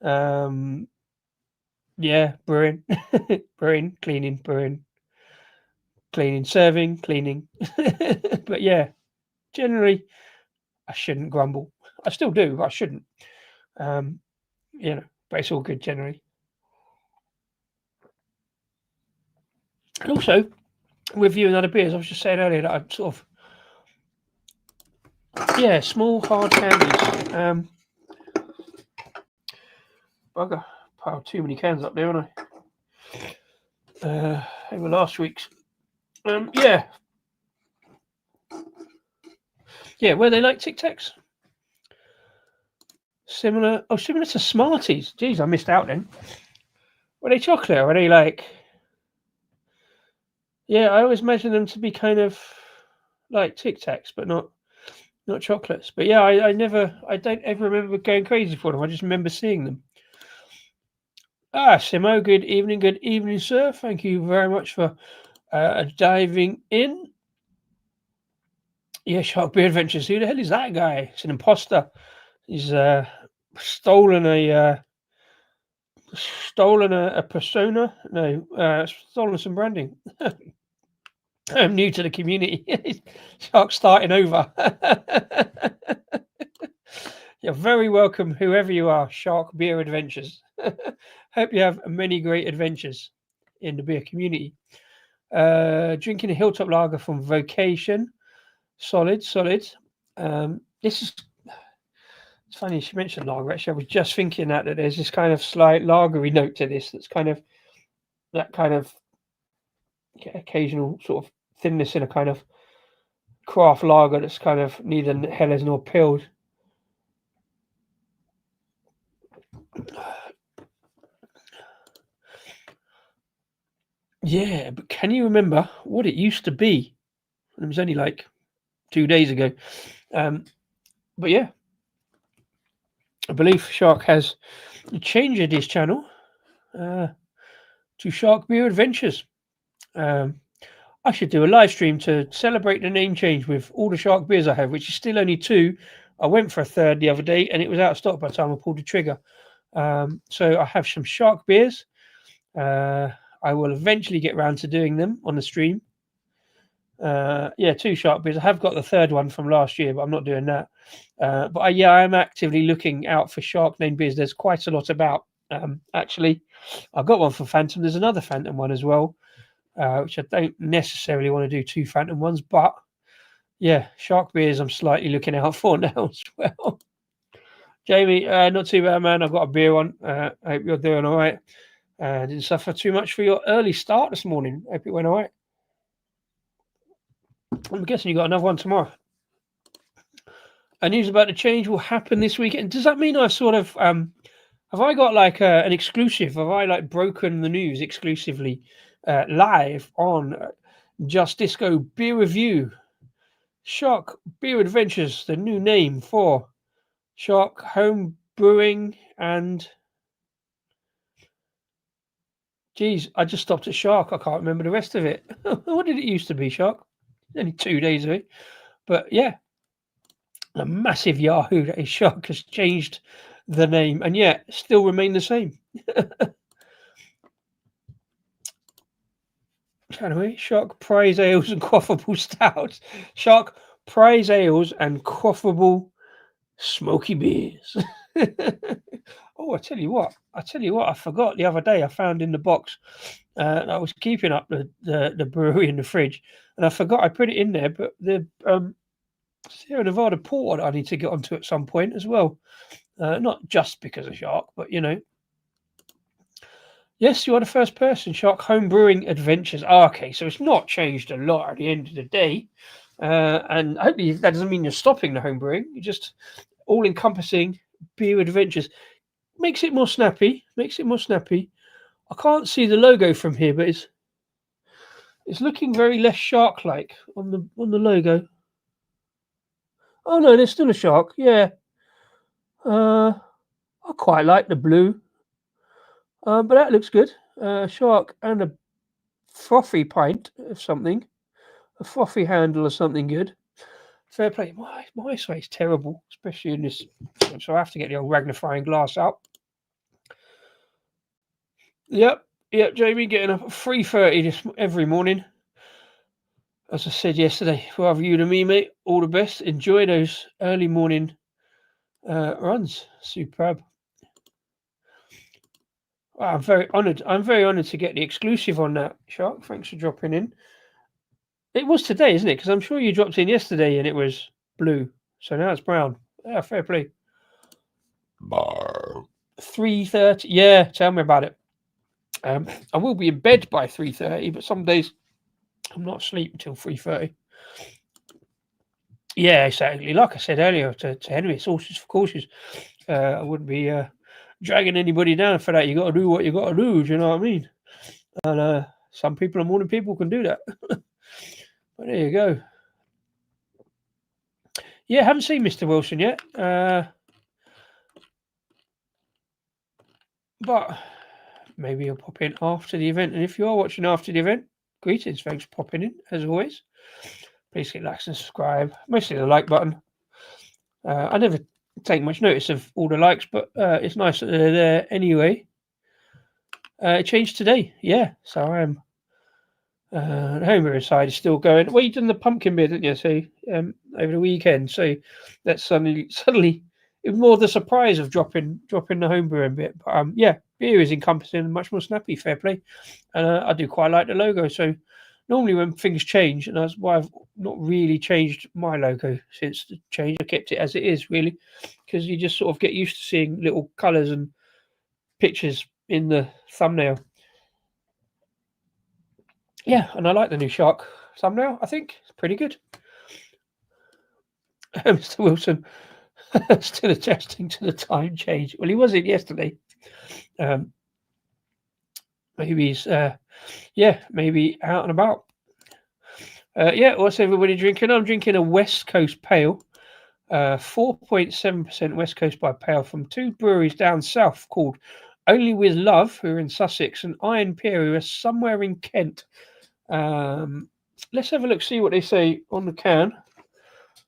Yeah, brewing, brewing, cleaning, serving, cleaning. But yeah, generally, I shouldn't grumble. I still do, but I shouldn't. But it's all good generally. And also, reviewing other beers, I was just saying earlier that I sort of, small hard candies. Bugger, piled too many cans up there, haven't I? They were last week's. Yeah, were they like Tic Tacs? Similar to Smarties. Jeez, I missed out then. Were they chocolate or were they like... Yeah, I always imagine them to be kind of like Tic Tacs, but not chocolates. But yeah, I don't ever remember going crazy for them. I just remember seeing them. Simo, good evening, sir. Thank you very much for diving in. Yeah, Shark Beer Adventures. Who the hell is that guy? It's an imposter. He's stolen a persona. No, stolen some branding. I'm new to the community. Shark starting over. You're very welcome, whoever you are. Shark Beer Adventures. Hope you have many great adventures in the beer community. Drinking a Hilltop Lager from Vocation. Solid. This is... It's funny she mentioned lager. Actually, I was just thinking that there's this kind of slight lagery note to this. That's kind of occasional sort of thinness in a kind of craft lager that's kind of neither helles nor pilled. Yeah, but can you remember what it used to be? It was only like 2 days ago. But yeah, I believe Shark has changed his channel to Shark Beer Adventures. I should do a live stream to celebrate the name change with all the Shark beers I have, which is still only 2. I went for a third the other day and it was out of stock by the time I pulled the trigger. So I have some Shark beers. I will eventually get round to doing them on the stream. 2 Shark beers. I have got the third one from last year, but I'm not doing that. But I am actively looking out for Shark named beers. There's quite a lot about. Actually, I've got one for Phantom. There's another Phantom one as well, which I don't necessarily want to do 2 Phantom ones, but yeah, Shark beers I'm slightly looking out for now as well. Jamie, not too bad, man. I've got a beer on. I hope you're doing all right. Didn't suffer too much for your early start this morning. Hope it went all right. I'm guessing you got another one tomorrow. News about the change will happen this weekend. Does that mean I've sort of have I got like an exclusive? Have I like broken the news exclusively live on Just Disco Beer Review? Shark Beer Adventures, the new name for Shark Home Brewing and... Geez, I just stopped at Shark. I can't remember the rest of it. What did it used to be, Shark? Only 2 days ago. But yeah, a massive Yahoo that is Shark has changed the name and yet still remain the same. Anyway, Shark Prize Ales and Quaffable Stouts. Shark Prize Ales and Quaffable Smoky Beers. Oh, I tell you what, I forgot the other day. I found in the box. I was keeping up the brewery in the fridge, and I forgot I put it in there. But the Sierra Nevada porter I need to get onto at some point as well. Not just because of Shark, but yes, you are the first person. Shark Home Brewing Adventures. Oh, okay, so it's not changed a lot at the end of the day. And hopefully that doesn't mean you're stopping the home brewing. You're just all-encompassing beer adventures. Makes it more snappy. I can't see the logo from here, but it's looking very less shark-like on the logo. Oh no, there's still a shark. Yeah. I quite like the blue. But that looks good. Shark and a frothy pint of something, a frothy handle or something good. Fair play. My eyesight's terrible, especially in this. So I have to get the old magnifying glass out. Yep, Jamie, getting up at 3:30 every morning. As I said yesterday, rather you than me, mate. All the best. Enjoy those early morning runs. Superb. Wow, I'm very honoured to get the exclusive on that, Shark. Thanks for dropping in. It was today, isn't it? Because I'm sure you dropped in yesterday and it was blue. So now it's brown. Yeah, fair play. 3:30. Yeah, tell me about it. I will be in bed by 3:30, but some days I'm not asleep until 3:30. Yeah, exactly. Like I said earlier to Henry, it's horses for courses. I wouldn't be dragging anybody down for that. You got to do what you got to do. Do you know what I mean? And some people and morning people can do that. But there you go. Yeah, haven't seen Mr. Wilson yet. But maybe you'll pop in after the event. And if you are watching after the event, greetings. Thanks for popping in, as always. Please hit like and subscribe. Mostly the like button. I never take much notice of all the likes, but it's nice that they're there anyway. It changed today. Yeah, so I am. The home side is still going. Well, you done the pumpkin beer, didn't you? So over the weekend. So that's suddenly it was more the surprise of dropping the home brewing bit. But yeah, beer is encompassing and much more snappy. Fair play, and I do quite like the logo. So normally when things change, and that's why I've not really changed my logo since the change. I kept it as it is really, because you just sort of get used to seeing little colours and pictures in the thumbnail. Yeah, and I like the new shark thumbnail. I think it's pretty good. Mr. Wilson still adjusting to the time change. Well, he wasn't yesterday. Maybe he's maybe out and about. Yeah, what's everybody drinking? I'm drinking a West Coast Pale, 4.7% West Coast by Pale from two breweries down south called Only With Love, who are in Sussex, and Iron Pier, who are somewhere in Kent. Let's have a look, see what they say on the can.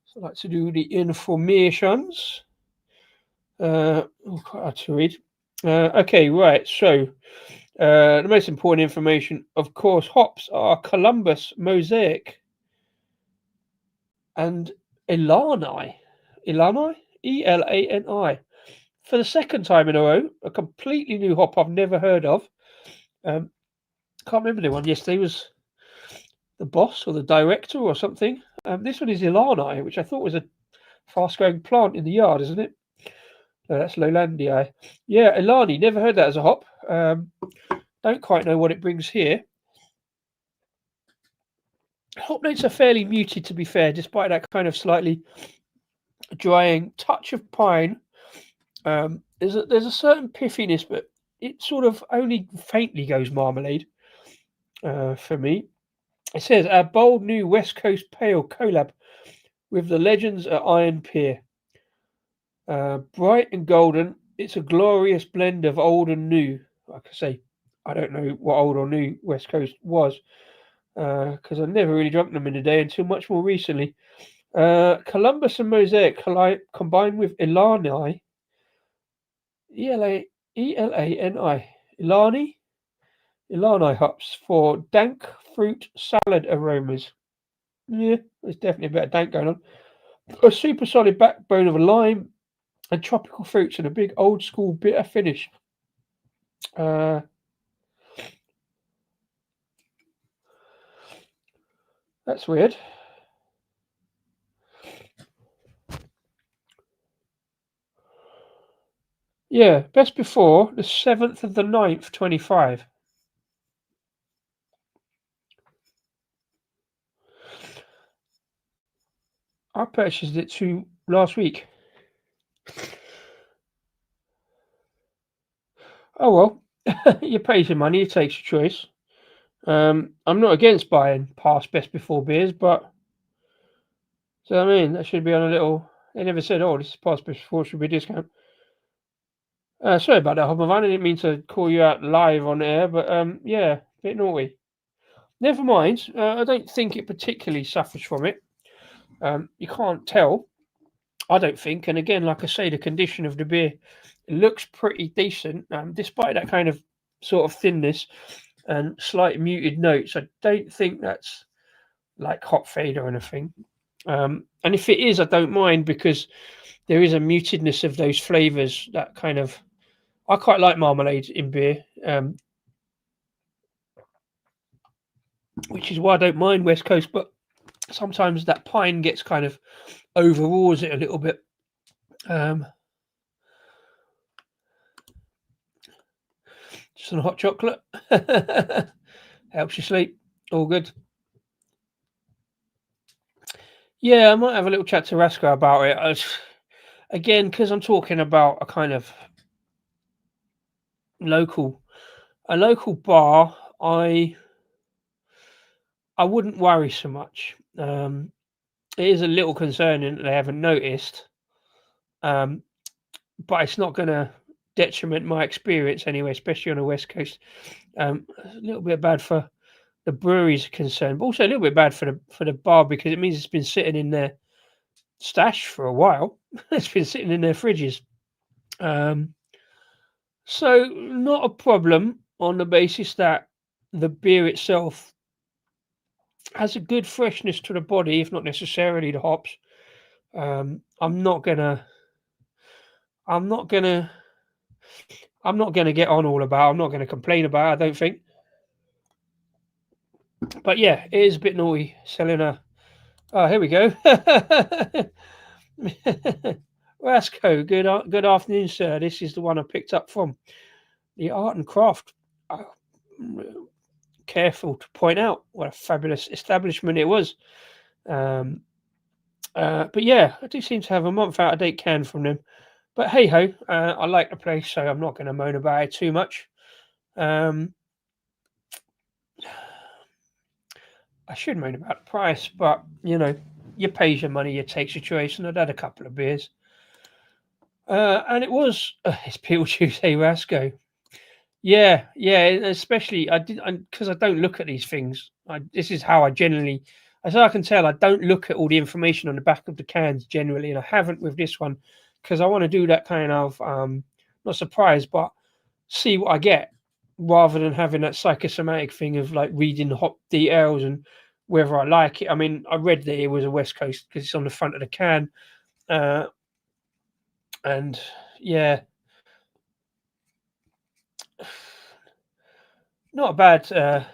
So I like to do the informations. Quite hard to read. Okay, right. So the most important information, of course, hops are Columbus, Mosaic, and Elani. E-L-A-N-I. For the second time in a row, a completely new hop I've never heard of. Can't remember the one yesterday was the boss or the director or something. This one is Ilani, which I thought was a fast-growing plant in the yard, isn't it? That's Lowlandia. Yeah, Ilani, never heard that as a hop. Don't quite know what it brings here. Hop notes are fairly muted, to be fair, despite that kind of slightly drying touch of pine. There's a certain piffiness, but it sort of only faintly goes marmalade for me. It says our bold new West Coast Pale collab with the legends at Iron Pier. Bright and golden, it's a glorious blend of old and new. Like I say, I don't know what old or new West Coast was because I never really drunk them in a day until much more recently. Columbus and Mosaic combined with Ilani. E-L-A-N-I. Ilani hops for dank, fruit salad aromas. Yeah, there's definitely a bit of dank going on. A super solid backbone of a lime and tropical fruits and a big old school bitter finish. That's weird. Yeah, best before the 7th of the 9th, 25. I purchased it last week. Oh well, you pay your money, you take your choice. I'm not against buying past best before beers, but so I mean that should be on a little. They never said, "Oh, this is past best before, should be a discount." Sorry about that, Hobman. I didn't mean to call you out live on air, but yeah, bit naughty. Never mind. I don't think it particularly suffers from it. You can't tell, I don't think. And again, like I say, the condition of the beer looks pretty decent, despite that kind of sort of thinness and slight muted notes. I don't think that's like hop fade or anything. And if it is, I don't mind because there is a mutedness of those flavors that kind of. I quite like marmalade in beer, which is why I don't mind West Coast, but sometimes that pine gets kind of overawes it a little bit. Just some hot chocolate helps you sleep. All good. Yeah, I might have a little chat to Rasko about it. Again, because I'm talking about a kind of a local bar. I wouldn't worry so much. It is a little concerning that they haven't noticed, but it's not going to detriment my experience anyway, especially on the West Coast. A little bit bad for the breweries are concerned, but also a little bit bad for the bar because it means it's been sitting in their stash for a while. It's been sitting in their fridges. So not a problem on the basis that the beer itself has a good freshness to the body, if not necessarily the hops. I'm not gonna get on all about. I'm not gonna complain about it, I don't think. But yeah, it is a bit naughty selling a. Oh, here we go. Rasko, good afternoon, sir. This is the one I picked up from the Art and Craft. Careful to point out what a fabulous establishment it was. But yeah, I do seem to have a month out of date can from them. But hey ho, I like the place, so I'm not going to moan about it too much. I should moan about the price, but you know, you pay your money, you take your choice, and I'd had a couple of beers. And it was it's Peel Tuesday Rasko. Yeah, especially I did because I don't look at these things. This is how I generally, as I can tell, I don't look at all the information on the back of the cans generally, and I haven't with this one because I want to do that kind of not surprise, but see what I get rather than having that psychosomatic thing of like reading the hop details and whether I like it. I mean, I read that it was a West Coast because it's on the front of the can, and yeah. Not a bad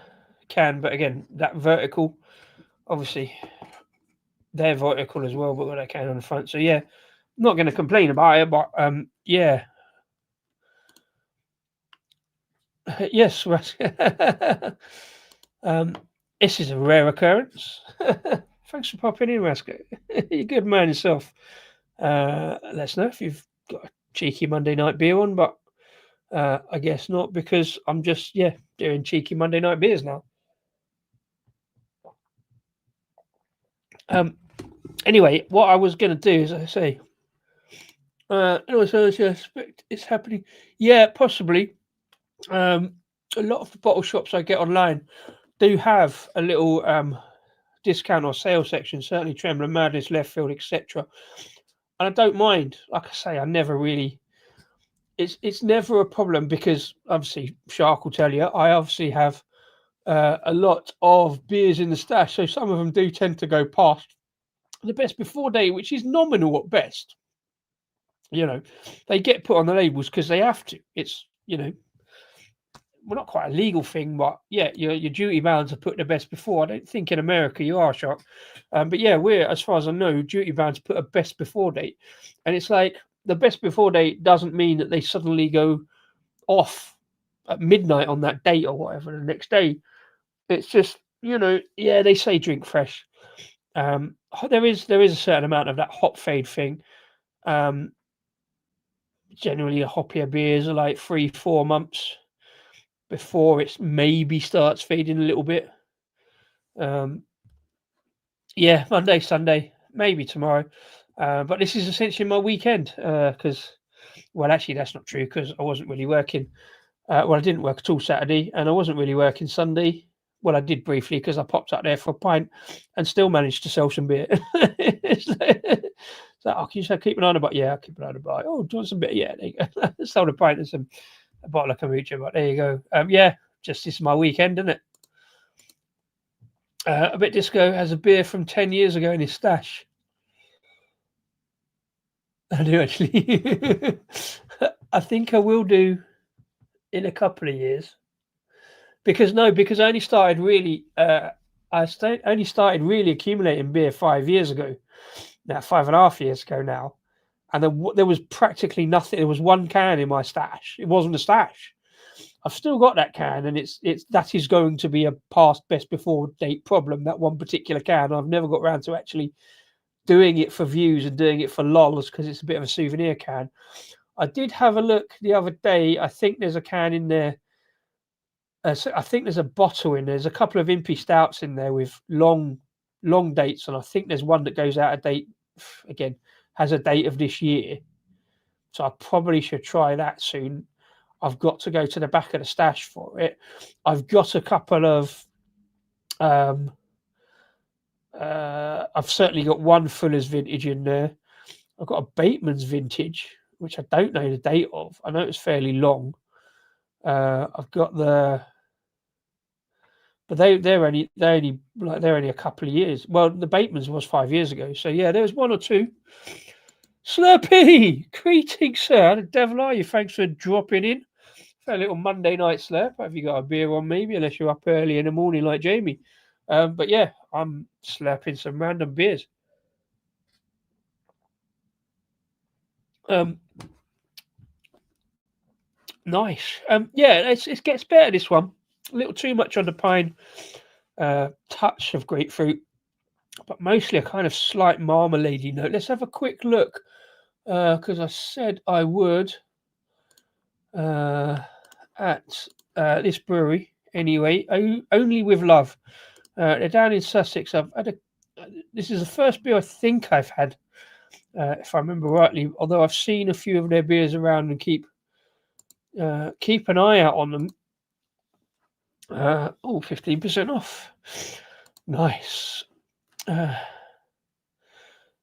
can, but again, that vertical, obviously, they're vertical as well, but got that can on the front. So yeah, not going to complain about it, but yeah, yes, this is a rare occurrence. Thanks for popping in, Rasko. You're a good man yourself. Let us know if you've got a cheeky Monday night beer on, but I guess not because I'm just doing cheeky Monday night beers now. Anyway, what I was going to do is I say, it's happening. Yeah, possibly. A lot of the bottle shops I get online do have a little discount or sale section. Certainly, Trembler Madness, Left Field, etc. And I don't mind. Like I say, I never really. It's never a problem because obviously Shark will tell you I obviously have a lot of beers in the stash, so some of them do tend to go past the best before date, which is nominal at best. You know, they get put on the labels because they have to. It's, you know, well, not quite a legal thing, but yeah, your duty bound to put the best before. I don't think in America you are, Shark. But yeah, we're, as far as I know, duty bound to put a best before date. And it's like the best before date doesn't mean that they suddenly go off at midnight on that date or whatever the next day. It's just, you know, yeah, they say drink fresh. There is a certain amount of that hop fade thing. Generally, a hoppier beers are like 3-4 months before it maybe starts fading a little bit. Yeah, Monday, Sunday, maybe tomorrow. But this is essentially my weekend because, well, actually, that's not true because I wasn't really working. Well, I didn't work at all Saturday, and I wasn't really working Sunday. Well, I did briefly because I popped up there for a pint and still managed to sell some beer. So, oh, can you keep an eye on the bike? Yeah, I'll keep an eye on the bike. Oh, do you want some beer? Yeah, there you go. Sold a pint and a bottle of kombucha, but there you go. Yeah, just this is my weekend, isn't it? A Bit Disco has a beer from 10 years ago in his stash. I do actually. I think I will do in a couple of years. Because I only started really only started really accumulating beer 5 years ago. Now 5.5 years ago now. And there was practically nothing. There was one can in my stash. It wasn't a stash. I've still got that can, and that is going to be a past best before date problem. That one particular can, I've never got around to actually doing it for views and doing it for lols because it's a bit of a souvenir can. I did have a look the other day. I think there's a can in there. So I think there's a bottle in there. There's a couple of Impy Stouts in there with long dates, and I think there's one that goes out of date. Again, has a date of this year, so I probably should try that soon. I've got to go to the back of the stash for it. I've got a couple of. I've certainly got one Fuller's vintage in there. I've got a Bateman's vintage, which I don't know the date of. I know it's fairly long. I've got the. But they're only a couple of years. Well, the Bateman's was 5 years ago. So yeah, there was one or two. Slurpee, greetings, sir. How the devil are you? Thanks for dropping in for a little Monday night slurp. Have you got a beer on, maybe? Unless you're up early in the morning like Jamie. But yeah, I'm slurping some random beers. Nice. Yeah, it gets better, this one. A little too much on the pine. Touch of grapefruit, but mostly a kind of slight marmalade note. Let's have a quick look because I said I would at this brewery anyway. Only with love. They're down in Sussex. This is the first beer I think I've had, if I remember rightly. Although I've seen a few of their beers around and keep an eye out on them. 15% off. Nice.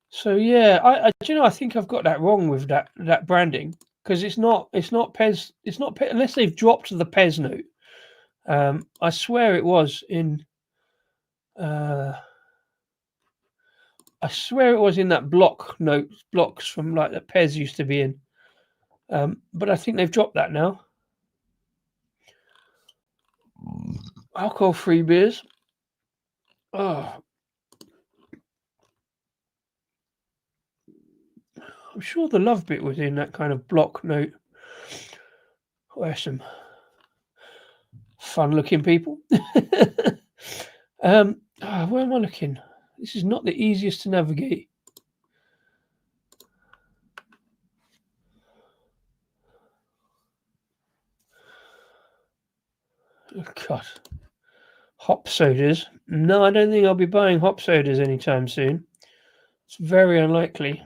So yeah, I think I've got that wrong with that branding because it's not Pez. It's not Pez, unless they've dropped the Pez note. I swear it was in. I swear it was in that blocks from like that Pez used to be in. But I think they've dropped that now. Alcohol-free beers. Oh, I'm sure the love bit was in that kind of block note. Where's some fun-looking people? Where am I looking? This is not the easiest to navigate. Oh, God. Hop sodas. No, I don't think I'll be buying hop sodas anytime soon. It's very unlikely.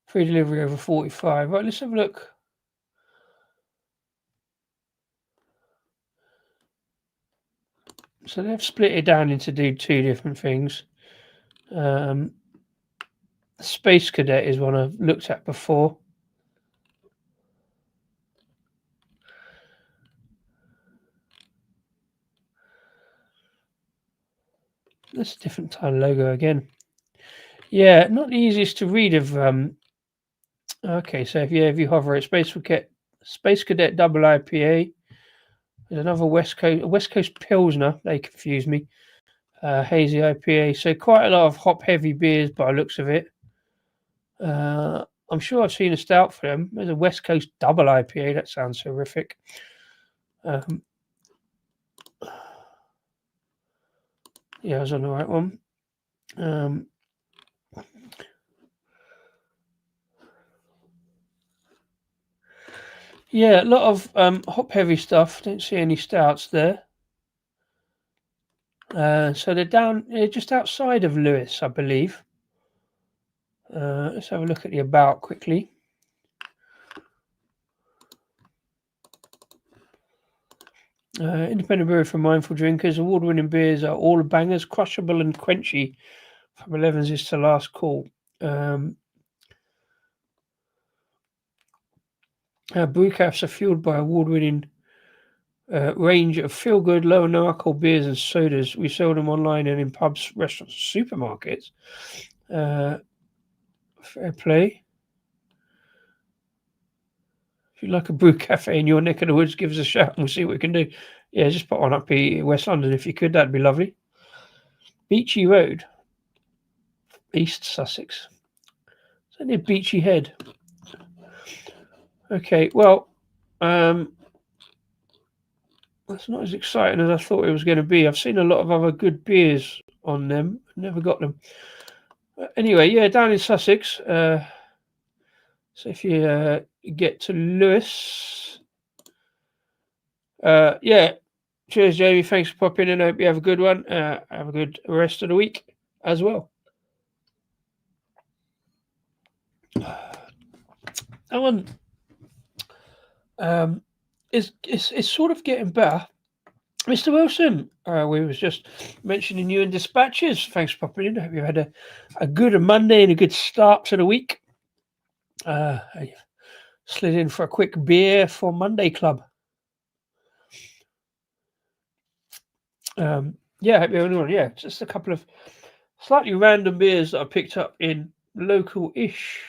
Free delivery over 45. Right, let's have a look. So they've split it down into two different things. Space Cadet is one I've looked at before. That's a different time logo again. Yeah, not the easiest to read of. Okay, so if you hover it, Space Cadet Double IPA. There's another West Coast Pilsner. They confuse me. Hazy IPA. So quite a lot of hop heavy beers by the looks of it. I'm sure I've seen a stout for them. There's a West Coast Double IPA. That sounds horrific. Yeah, I was on the right one. Yeah, a lot of hop heavy stuff. Don't see any stouts there. So they're just outside of Lewis, I believe. Let's have a look at the about quickly. Independent brewery for mindful drinkers. Award-winning beers are all bangers, crushable and quenchy. From 11s is to last call. Brewcasts are fueled by award-winning range of feel-good, low and no alcohol beers and sodas. We sell them online and in pubs, restaurants, supermarkets. Fair play. If you like a brew cafe in your neck of the woods, give us a shout and we'll see what we can do. Yeah, just put on up here, West London if you could. That'd be lovely. Beachy Road, East Sussex. Is that near Beachy Head? Okay, well, that's not as exciting as I thought it was going to be. I've seen a lot of other good beers on them. Never got them. Anyway, yeah, down in Sussex. So if you get to Lewis, yeah. Cheers, Jamie. Thanks for popping in. I hope you have a good one. Have a good rest of the week as well. That one is sort of getting better. Mr. Wilson, we was just mentioning you in dispatches. Thanks for popping in. I hope you had a good Monday and a good start to the week. I slid in for a quick beer for Monday Club. Yeah, I hope you're having one. Yeah, just a couple of slightly random beers that I picked up in local-ish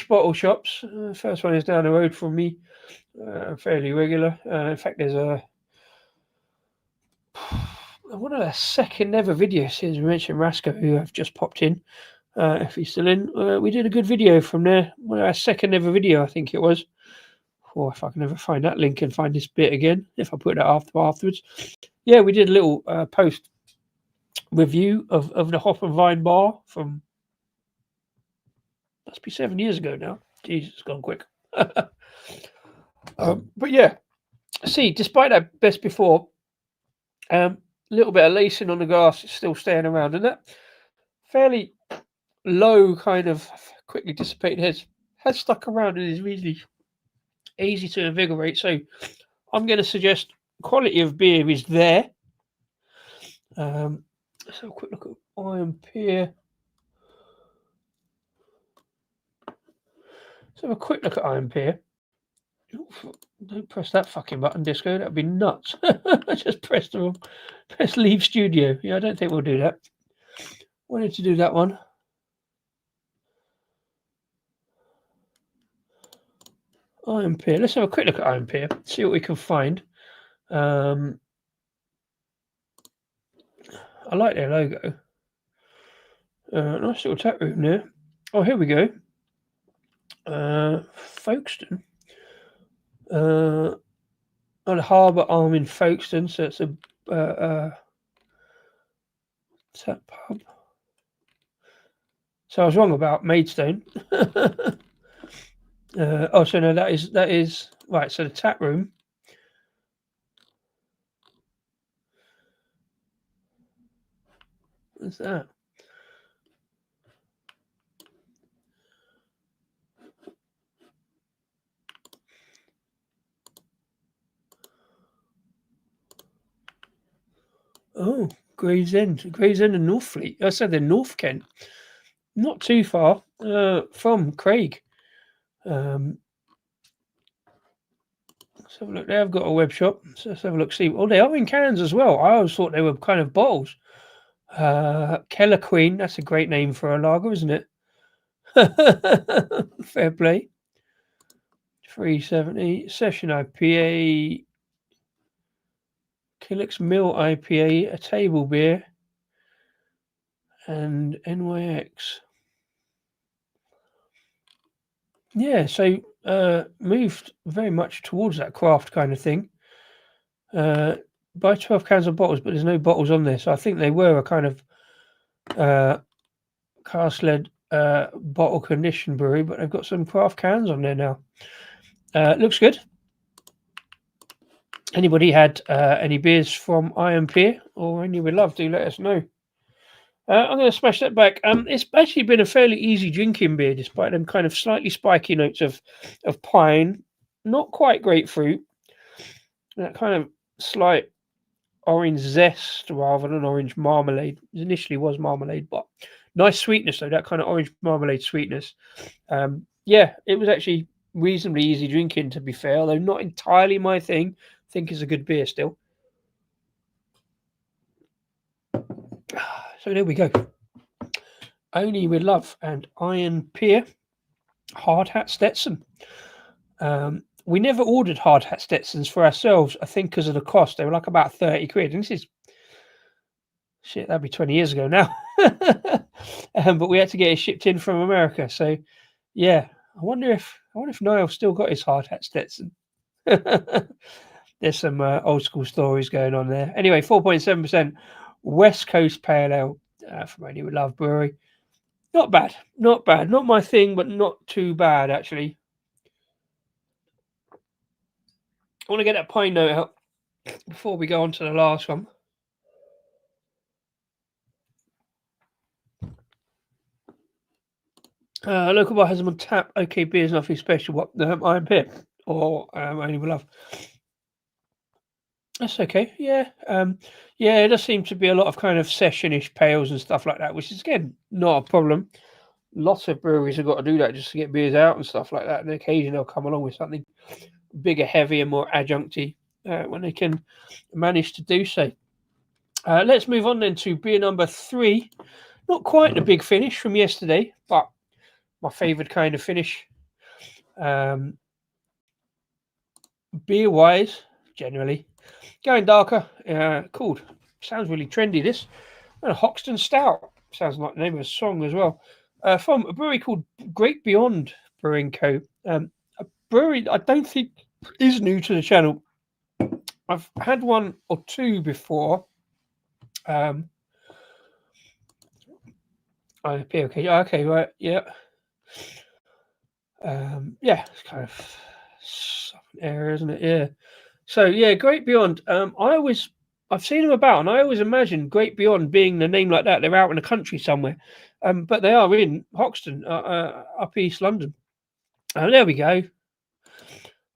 bottle shops. First one is down the road from me, fairly regular. In fact, there's one of our second ever videos. Since we mentioned Rasko, who have just popped in. If he's still in, we did a good video from there. One of our second ever video, I think it was. Or if I can ever find that link and find this bit again, if I put that afterwards. Yeah, we did a little post review of the Hop and Vine bar from must be 7 years ago now. Jesus, it's gone quick. But yeah, see, despite that best before, little bit of lacing on the glass is still staying around, and that fairly low kind of quickly dissipated has stuck around and is really easy to invigorate. So I'm going to suggest quality of beer is there. Let's have a quick look at Iron Pier. Let's have a quick look at Iron Pier. Don't press that fucking button, Disco. That'd be nuts. I just press leave studio. Yeah, I don't think we'll do that. Wanted to do that one. Iron Pier. Let's have a quick look at Iron Pier. See what we can find. I like their logo. Nice little tap room there. Oh, here we go. Folkestone. On the Harbour Arm in Folkestone, so it's a tap pub. So I was wrong about Maidstone. Oh, so no, that is right. So the tap room. What's that? Oh, Gravesend and Northfleet. I said they're North Kent, not too far from Craig. Let's have a look. They have got a web shop. So let's have a look. See, oh, they are in cans as well. I always thought they were kind of bottles. Keller Queen. That's a great name for a lager, isn't it? Fair play. 370 Session IPA. Killick's Mill IPA. A table beer. And NYX. Yeah, so moved very much towards that craft kind of thing. Buy 12 cans of bottles, but there's no bottles on there. So I think they were a kind of cask-led bottle condition brewery, but they've got some craft cans on there now. Looks good. Anybody had any beers from Pier or any we'd love to let us know. I'm going to smash that back. It's actually been a fairly easy drinking beer, despite them kind of slightly spiky notes of pine, not quite grapefruit, that kind of slight orange zest rather than orange marmalade. It initially was marmalade, but nice sweetness though, that kind of orange marmalade sweetness. Yeah, it was actually reasonably easy drinking, to be fair, although not entirely my thing. I think it's a good beer still. So there we go. Only with Love and Pier Hard Hat Stetson. We never ordered Hard Hat Stetsons for ourselves, I think, because of the cost. They were like about 30 quid. And this is shit, that'd be 20 years ago now. But we had to get it shipped in from America. So yeah, I wonder if Niall still got his Hard Hat Stetson. There's some old school stories going on there. Anyway, 4.7% West Coast Pale Ale from Only with Love Brewery. Not bad. Not my thing, but not too bad actually. I want to get that pine note out before we go on to the last one. Local bar has them on tap. Okay, beer's nothing special. What? Iron Pier or Only with Love. That's okay. Yeah. Yeah, it does seem to be a lot of kind of sessionish pales and stuff like that, which is again not a problem. Lots of breweries have got to do that just to get beers out and stuff like that. And occasionally they'll come along with something bigger, heavier, more adjuncty when they can manage to do so. Let's move on then to beer number 3. Not quite the big finish from yesterday, but my favourite kind of finish. Beer-wise, generally. Going darker, called. Sounds really trendy, this. And a Hoxton Stout. Sounds like the name of a song as well. From a brewery called Great Beyond Brewing Co. A brewery I don't think is new to the channel. I've had one or two before. Okay, right, yeah. Yeah, it's kind of southern area, isn't it? Yeah. So yeah, Great Beyond. I've seen them about, and I always imagine Great Beyond being the name like that. They're out in the country somewhere, but they are in Hoxton, up East London. There we go.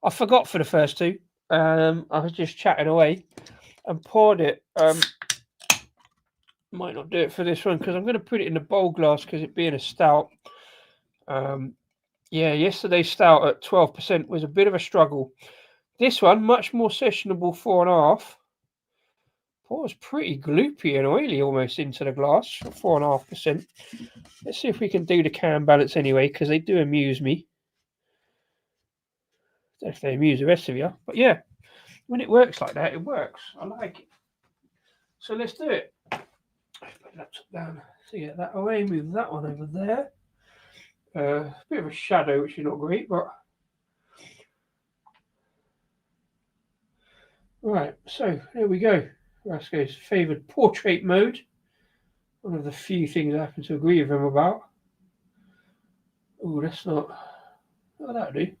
I forgot for the first two. I was just chatting away and poured it. Might not do it for this one because I'm going to put it in a bowl glass because it being a stout. Yeah, yesterday's stout at 12% was a bit of a struggle. This one, much more sessionable, 4.5. Pours pretty gloopy and oily almost into the glass, 4.5%. Let's see if we can do the can balance anyway, because they do amuse me. I don't know if they amuse the rest of you, but yeah, when it works like that, it works. I like it. So let's do it. Put the laptop down to get that away, move that one over there. Bit of a shadow, which is not great, but right, so there we go. Rasko's favoured portrait mode. One of the few things I happen to agree with him about. Oh, that's not. Oh, that'll do.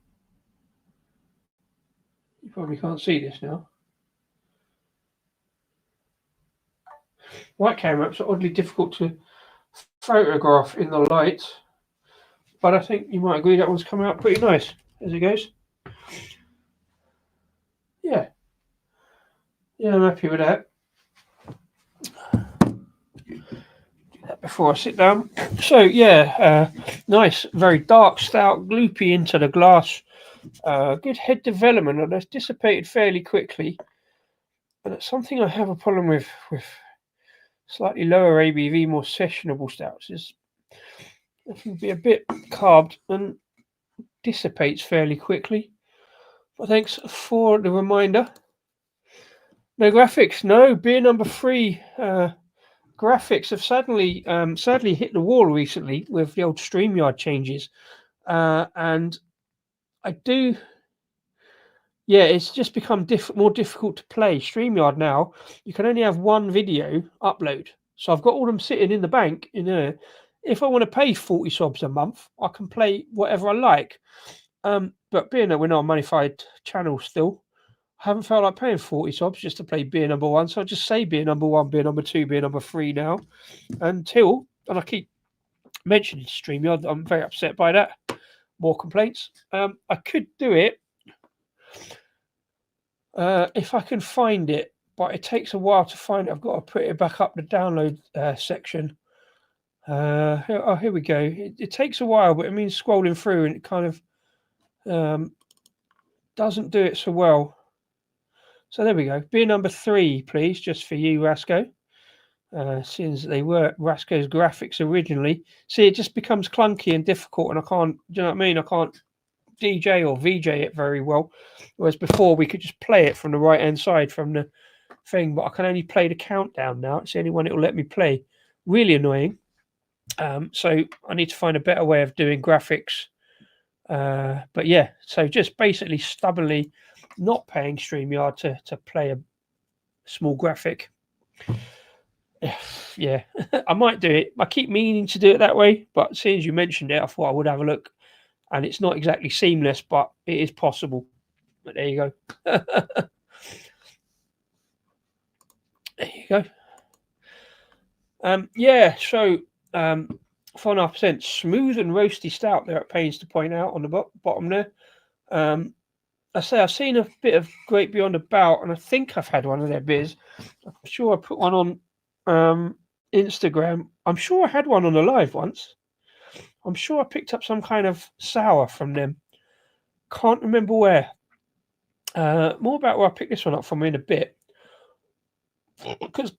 You probably can't see this now. White camera are oddly difficult to photograph in the light, but I think you might agree that one's coming out pretty nice as it goes. Yeah. Yeah, I'm happy with that. Do that before I sit down. So yeah, nice, very dark stout, gloopy into the glass. Good head development, and that's dissipated fairly quickly. And it's something I have a problem with slightly lower ABV, more sessionable stouts. Is it can be a bit carved and dissipates fairly quickly. But thanks for the reminder. No graphics. No, beer number 3. Graphics have sadly hit the wall recently with the old StreamYard changes. And I do... Yeah, it's just become more difficult to play. StreamYard now, you can only have one video upload. So I've got all them sitting in the bank in there. If I want to pay 40 sobs a month, I can play whatever I like. But being that we're not a monetified channel still, I haven't felt like paying 40 sobs just to play beer number 1. So I just say beer number 1, beer number 2, beer number 3 now. And I keep mentioning StreamYard, I'm very upset by that. More complaints. I could do it if I can find it, but it takes a while to find it. I've got to put it back up the download section. Here we go. It takes a while, but it means scrolling through, and it kind of doesn't do it so well. So there we go. Beer number 3, please, just for you, Rasko. Since they were Rasko's graphics originally. See, it just becomes clunky and difficult, and I can't, do you know what I mean? I can't DJ or VJ it very well. Whereas before, we could just play it from the right-hand side from the thing, but I can only play the countdown now. It's the only one it will let me play. Really annoying. So I need to find a better way of doing graphics. But yeah, so just basically stubbornly not paying StreamYard to play a small graphic. Yeah, I might do it. I keep meaning to do it that way, but seeing as you mentioned it, I thought I would have a look. And it's not exactly seamless, but it is possible. But there you go. There you go. Yeah, so 4.5% smooth and roasty stout there at pains to point out on the bottom there. I say I've seen a bit of Great Beyond about, and I think I've had one of their beers. I'm sure I put one on Instagram. I'm sure I had one on a live once. I'm sure I picked up some kind of sour from them. Can't remember where. More about where I picked this one up from in a bit. Because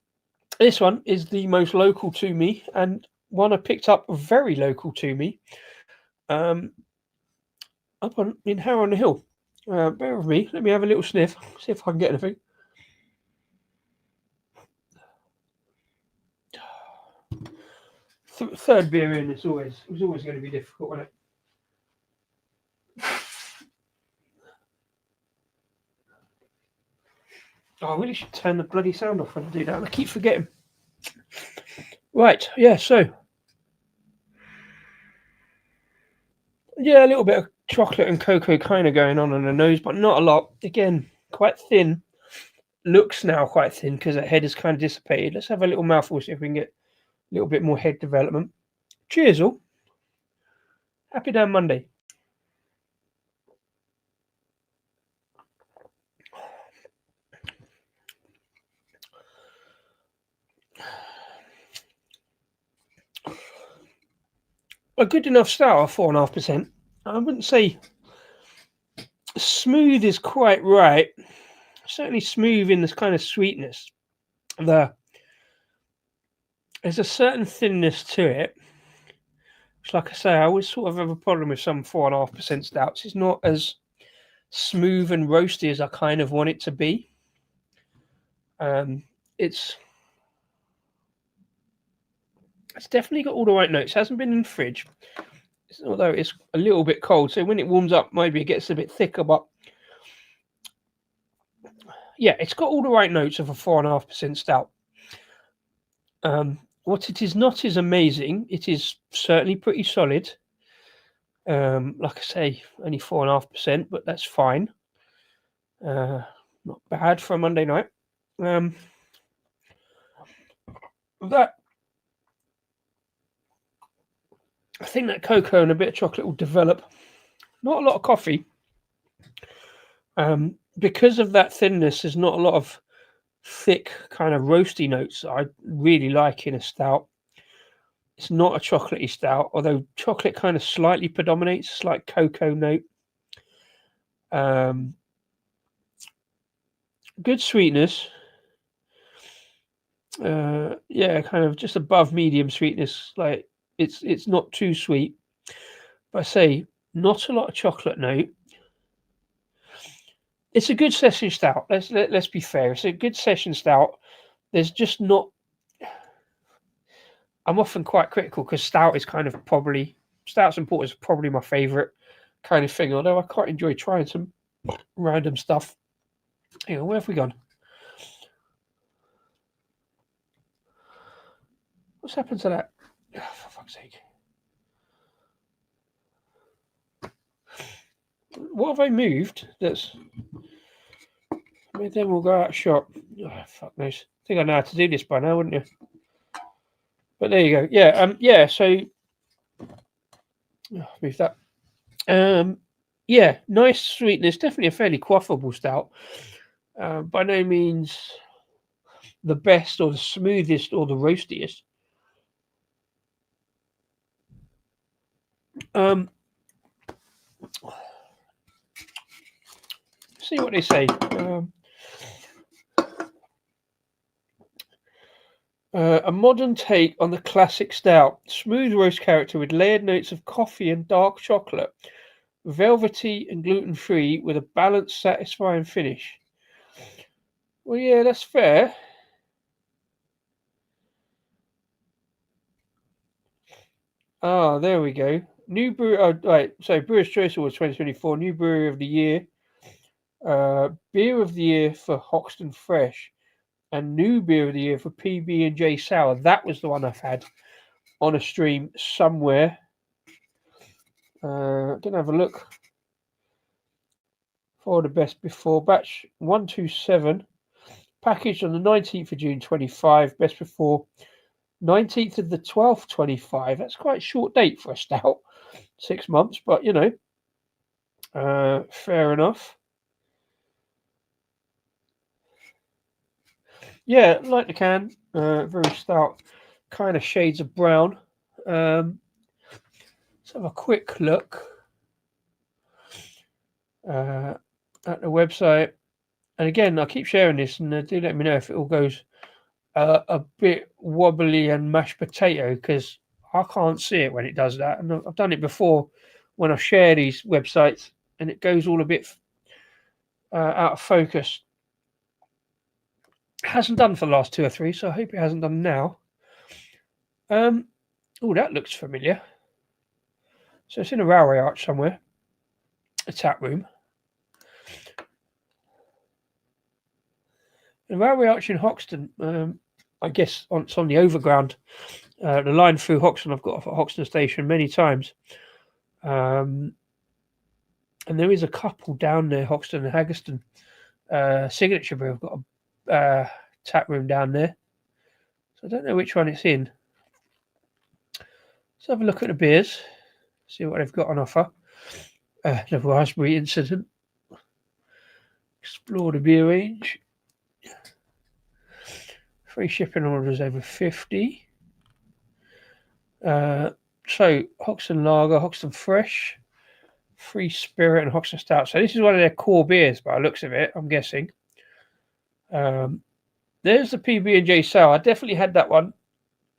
this one is the most local to me, and one I picked up very local to me. Up in Harrow on the Hill. Bear with me. Let me have a little sniff. See if I can get anything. Third beer in, it was always going to be difficult, wasn't it? Oh, I really should turn the bloody sound off when I do that. I keep forgetting. Right, yeah, so. Yeah, a little bit of chocolate and cocoa kind of going on the nose, but not a lot. Again, quite thin. Looks now quite thin because the head is kind of dissipated. Let's have a little mouthful, see if we can get a little bit more head development. Cheers, all. Happy damn Monday. A good enough stout, 4.5%. I wouldn't say smooth is quite right. Certainly smooth in this kind of sweetness. There's a certain thinness to it. Which, like I say, I always sort of have a problem with some 4.5% stouts. It's not as smooth and roasty as I kind of want it to be. It's definitely got all the right notes. It hasn't been in the fridge, although it's a little bit cold. So when it warms up, maybe it gets a bit thicker. But yeah, it's got all the right notes of a 4.5% stout. What it is not is amazing. It is certainly pretty solid. Like I say, only 4.5%, but that's fine. Not bad for a Monday night. That I think that cocoa and a bit of chocolate will develop. Not a lot of coffee. Because of that thinness, there's not a lot of thick kind of roasty notes I really like in a stout. It's not a chocolatey stout, although chocolate kind of slightly predominates, slight cocoa note. Good sweetness. Yeah, kind of just above medium sweetness. Like it's not too sweet, but I say not a lot of chocolate note. It's a good session stout. Let's be fair. It's a good session stout. There's just not. I'm often quite critical because stout is kind of probably stouts and porters probably my favourite kind of thing. Although I quite enjoy trying some random stuff. Hang on, where have we gone? What's happened to that? Oh, for fuck's sake! What have I moved? That's. Maybe then we'll go out of shot. Oh, fuck knows. I think I know how to do this by now, wouldn't you? But there you go. Yeah. Yeah. So. Oh, move that. Yeah. Nice sweetness. Definitely a fairly quaffable stout. By no means the best or the smoothest or the roastiest. See what they say. A modern take on the classic stout. Smooth roast character with layered notes of coffee and dark chocolate. Velvety and gluten-free with a balanced, satisfying finish. Well, yeah, that's fair. Ah, there we go. New brew. Oh, right. So, Brewer's Choice Awards 2024. New Brewery of the Year. Beer of the Year for Hoxton Fresh. And New Beer of the Year for PB&J Sour. That was the one I've had on a stream somewhere. Didn't have a look for the best before. Batch 127. Packaged on the 19th of June 25. Best before 19th of the 12th 25. That's quite a short date for a stout. 6 months, but you know, fair enough. Yeah, like the can. Very stout. Kind of shades of brown. Let's have a quick look at the website. And again, I keep sharing this, and do let me know if it all goes a bit wobbly and mashed potato, because I can't see it when it does that. And I've done it before when I share these websites, and it goes all a bit out of focus. It hasn't done for the last 2 or 3, so I hope it hasn't done now. Oh, that looks familiar. So it's in a railway arch somewhere, a tap room. The railway arch in Hoxton, I guess it's on the overground. The line through Hoxton, I've got off at Hoxton station many times. And there is a couple down there, Hoxton and Haggerston. Signature Brew have got a tap room down there. So I don't know which one it's in. Let's have a look at the beers, see what they've got on offer. The Raspberry Incident. Explore the beer range. Free shipping orders over 50. So Hoxton Lager, Hoxton Fresh, Free Spirit, and Hoxton Stout. So this is one of their core beers by the looks of it, I'm guessing. There's the PB&J Sour. I definitely had that one.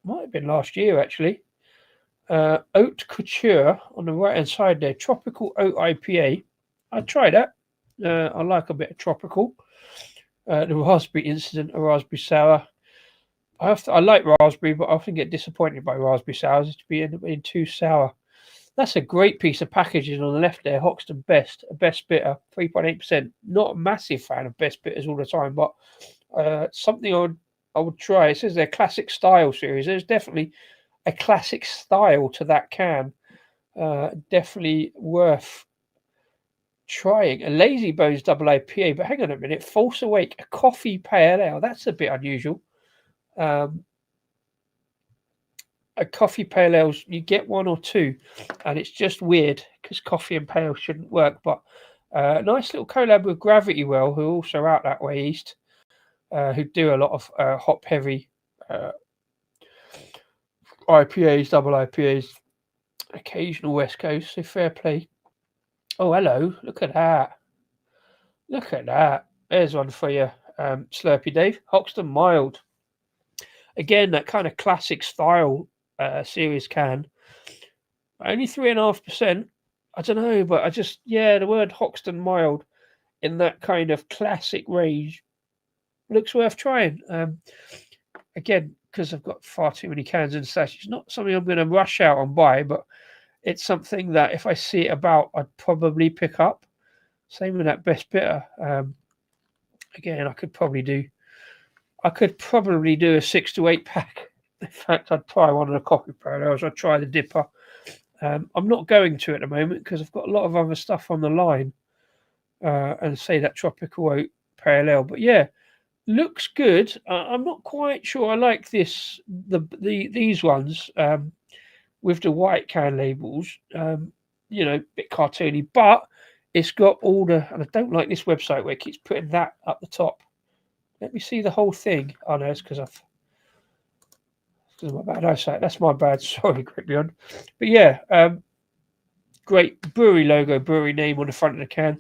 Might have been last year, actually. Oat Couture on the right-hand side there. Tropical Oat IPA. I'd try that. I like a bit of tropical. The Raspberry Incident, a Raspberry Sour. I like raspberry, but I often get disappointed by raspberry sours. It's being too sour. That's a great piece of packaging on the left there. Hoxton Best, a Best Bitter, 3.8%. Not a massive fan of Best Bitters all the time, but something I would try. It says their classic style series. There's definitely a classic style to that can. Definitely worth trying. A Lazy Bones double IPA, but hang on a minute. False Awake, a coffee pale ale. That's a bit unusual. A coffee pale ales, you get 1 or 2, and it's just weird because coffee and pale shouldn't work. But nice little collab with Gravity Well, who are also out that way east, who do a lot of hop heavy IPAs, double IPAs, occasional West Coast. So fair play. Oh, hello! Look at that. Look at that. There's one for you, Slurpy Dave. Hoxton Mild. Again, that kind of classic style series can. Only 3.5%. I don't know, but the word Hoxton Mild in that kind of classic range looks worth trying. Again, because I've got far too many cans in the stash, it's not something I'm going to rush out and buy, but it's something that if I see it about, I'd probably pick up. Same with that best bitter. Again, I could probably do a 6 to 8 pack. In fact, I'd try one of the coffee parallels. I'd try the dipper. I'm not going to at the moment because I've got a lot of other stuff on the line, and say that tropical oat parallel. But yeah, looks good. I'm not quite sure. I like these ones with the white can labels. Bit cartoony, but it's got all the. And I don't like this website where it keeps putting that up the top. Let me see the whole thing. Oh no, it's because of my bad eyesight. That's my bad. Sorry, Great Beyond. But yeah, great brewery logo, brewery name on the front of the can.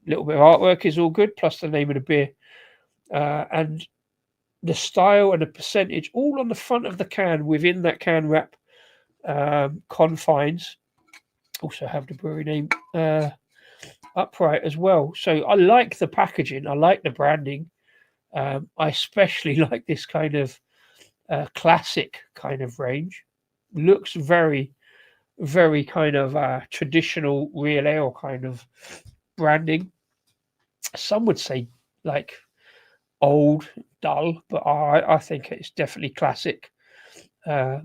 Little bit of artwork is all good, plus the name of the beer. And the style and the percentage all on the front of the can within that can wrap confines. Also have the brewery name upright as well. So I like the packaging. I like the branding. I especially like this kind of classic kind of range. Looks very, very kind of traditional real ale kind of branding. Some would say like old, dull, but I think it's definitely classic. So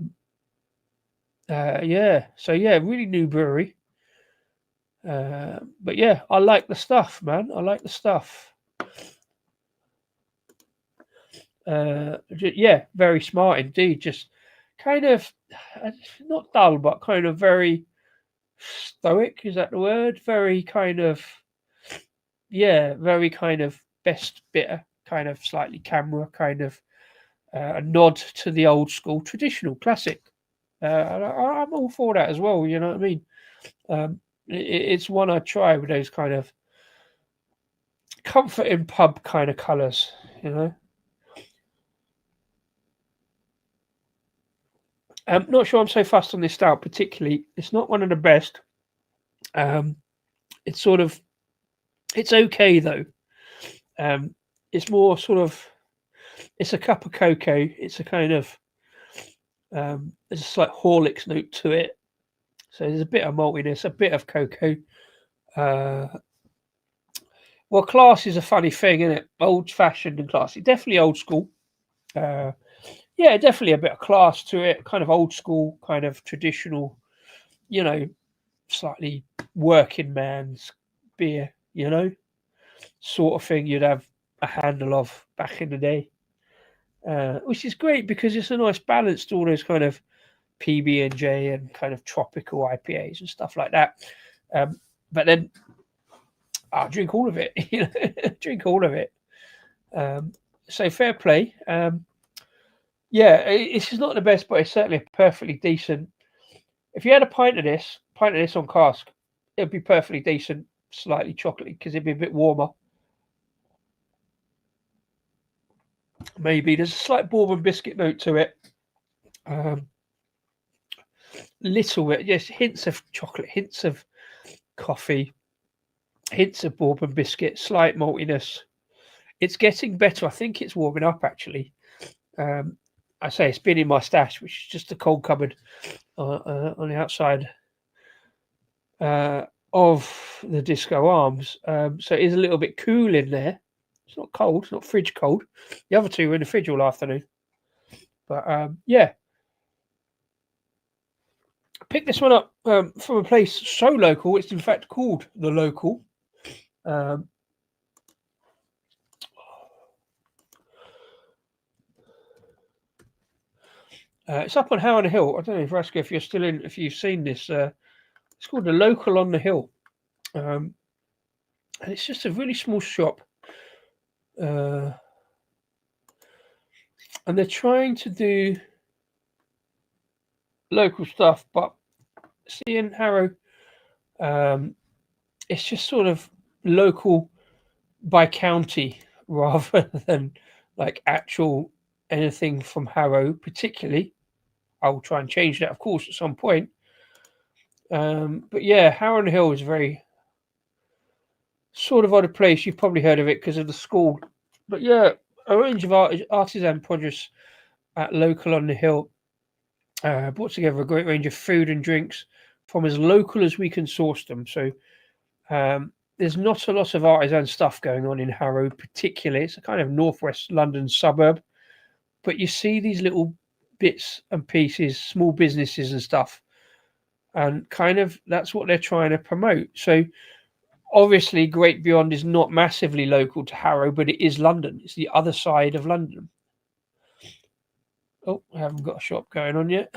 yeah, really new brewery. But yeah, I like the stuff, man. I like the stuff. Yeah, very smart indeed. Just kind of not dull, but kind of very stoic. Is that the word? Very kind of very kind of best bitter, kind of slightly camera, kind of a nod to the old school, traditional, classic. I'm all for that as well. You know what I mean? It's one I try with those kind of comfort in pub kind of colours. You know. I'm not sure I'm so fussed on this stout particularly. It's not one of the best. It's sort of it's okay though. It's more sort of it's a cup of cocoa. It's a kind of there's a slight Horlicks note to it. So there's a bit of maltiness, a bit of cocoa. Well, class is a funny thing, isn't it? Old fashioned and classy. Definitely old school. Yeah, definitely a bit of class to it. Kind of old school, kind of traditional, slightly working man's beer, sort of thing you'd have a handle of back in the day. Which is great because it's a nice balance to all those kind of PB&J and kind of tropical IPAs and stuff like that. But then I'll drink all of it, drink all of it. So fair play. Yeah, this is not the best, but it's certainly perfectly decent. If you had a pint of this on cask, it'd be perfectly decent, slightly chocolatey because it'd be a bit warmer. Maybe there's a slight bourbon biscuit note to it. Little bit, yes, hints of chocolate, hints of coffee, hints of bourbon biscuit, slight maltiness. It's getting better. I think it's warming up actually. I say it's been in my stash, which is just a cold cupboard on the outside of the Disco Arms. So it is a little bit cool in there. It's not cold. It's not fridge cold. The other two were in the fridge all afternoon. But yeah, I picked this one up from a place so local. It's in fact called The Local. It's up on Harrow on the Hill. I don't know if Rasko, if you're still in, if you've seen this. It's called The Local on the Hill. And it's just a really small shop. And they're trying to do local stuff, but seeing Harrow, it's just sort of local by county rather than like actual anything from Harrow, particularly. I'll try and change that, of course, at some point. But yeah, Harrow Hill is a very sort of odd place. You've probably heard of it because of the school. But yeah, a range of artisan produce at local on the hill. Brought together a great range of food and drinks from as local as we can source them. So there's not a lot of artisan stuff going on in Harrow, particularly. It's a kind of northwest London suburb, but you see these little bits and pieces, small businesses and stuff, and kind of that's what they're trying to promote. So obviously, Great Beyond is not massively local to Harrow, but it is London. It's the other side of London. Oh, I haven't got a shop going on yet.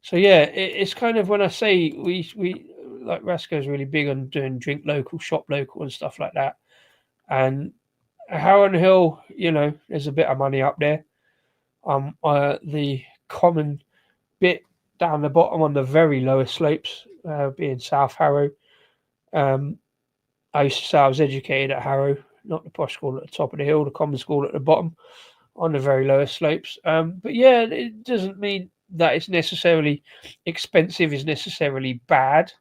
So yeah, it's kind of when I say we like Rasko's really big on doing drink local, shop local, and stuff like that. And Harrow Hill, there's a bit of money up there. The common bit down the bottom on the very lowest slopes, being South Harrow. I used to say I was educated at Harrow, not the posh school at the top of the hill, the common school at the bottom, on the very lowest slopes. But yeah, it doesn't mean that it's necessarily expensive, is necessarily bad,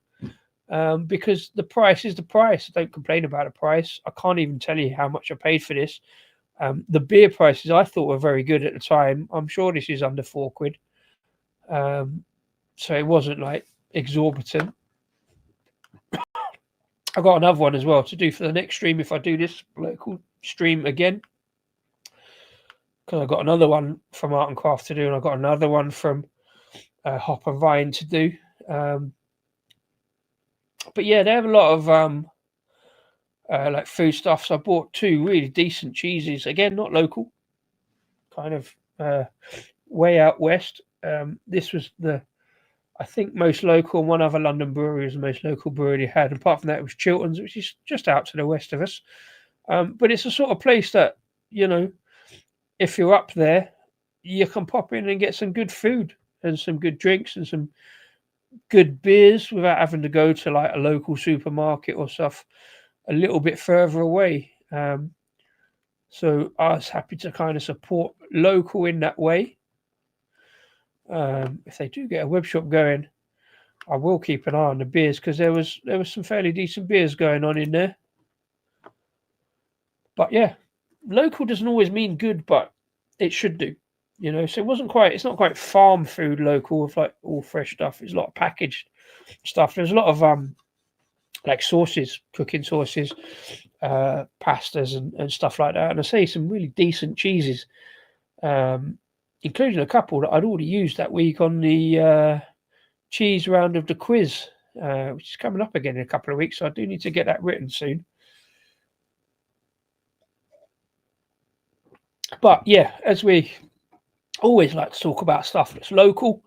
because the price is the price. I don't complain about the price. I can't even tell you how much I paid for this. The beer prices I thought were very good at the time. I'm sure this is under £4. So it wasn't like exorbitant. I got another one as well to do for the next stream if I do this local stream again. Because I got another one from Art and Craft to do, and I got another one from Hop and Vine to do. But yeah, they have a lot of like food stuff. So I bought 2 really decent cheeses. Again, not local, kind of way out west. This was I think most local. One other London brewery was the most local brewery they had. Apart from that, it was Chilton's, which is just out to the west of us. But it's a sort of place that, if you're up there, you can pop in and get some good food and some good drinks and some good beers without having to go to like a local supermarket or stuff a little bit further away. So I was happy to kind of support local in that way. If they do get a web shop going, I will keep an eye on the beers, because there was some fairly decent beers going on in there. But yeah, local doesn't always mean good, but it should do. So it's not quite farm food local with like all fresh stuff. It's a lot of packaged stuff. There's a lot of like sauces, cooking sauces, pastas and stuff like that. And I say some really decent cheeses, including a couple that I'd already used that week on the cheese round of the quiz, which is coming up again in a couple of weeks. So I do need to get that written soon. But yeah, as we always like to talk about stuff that's local,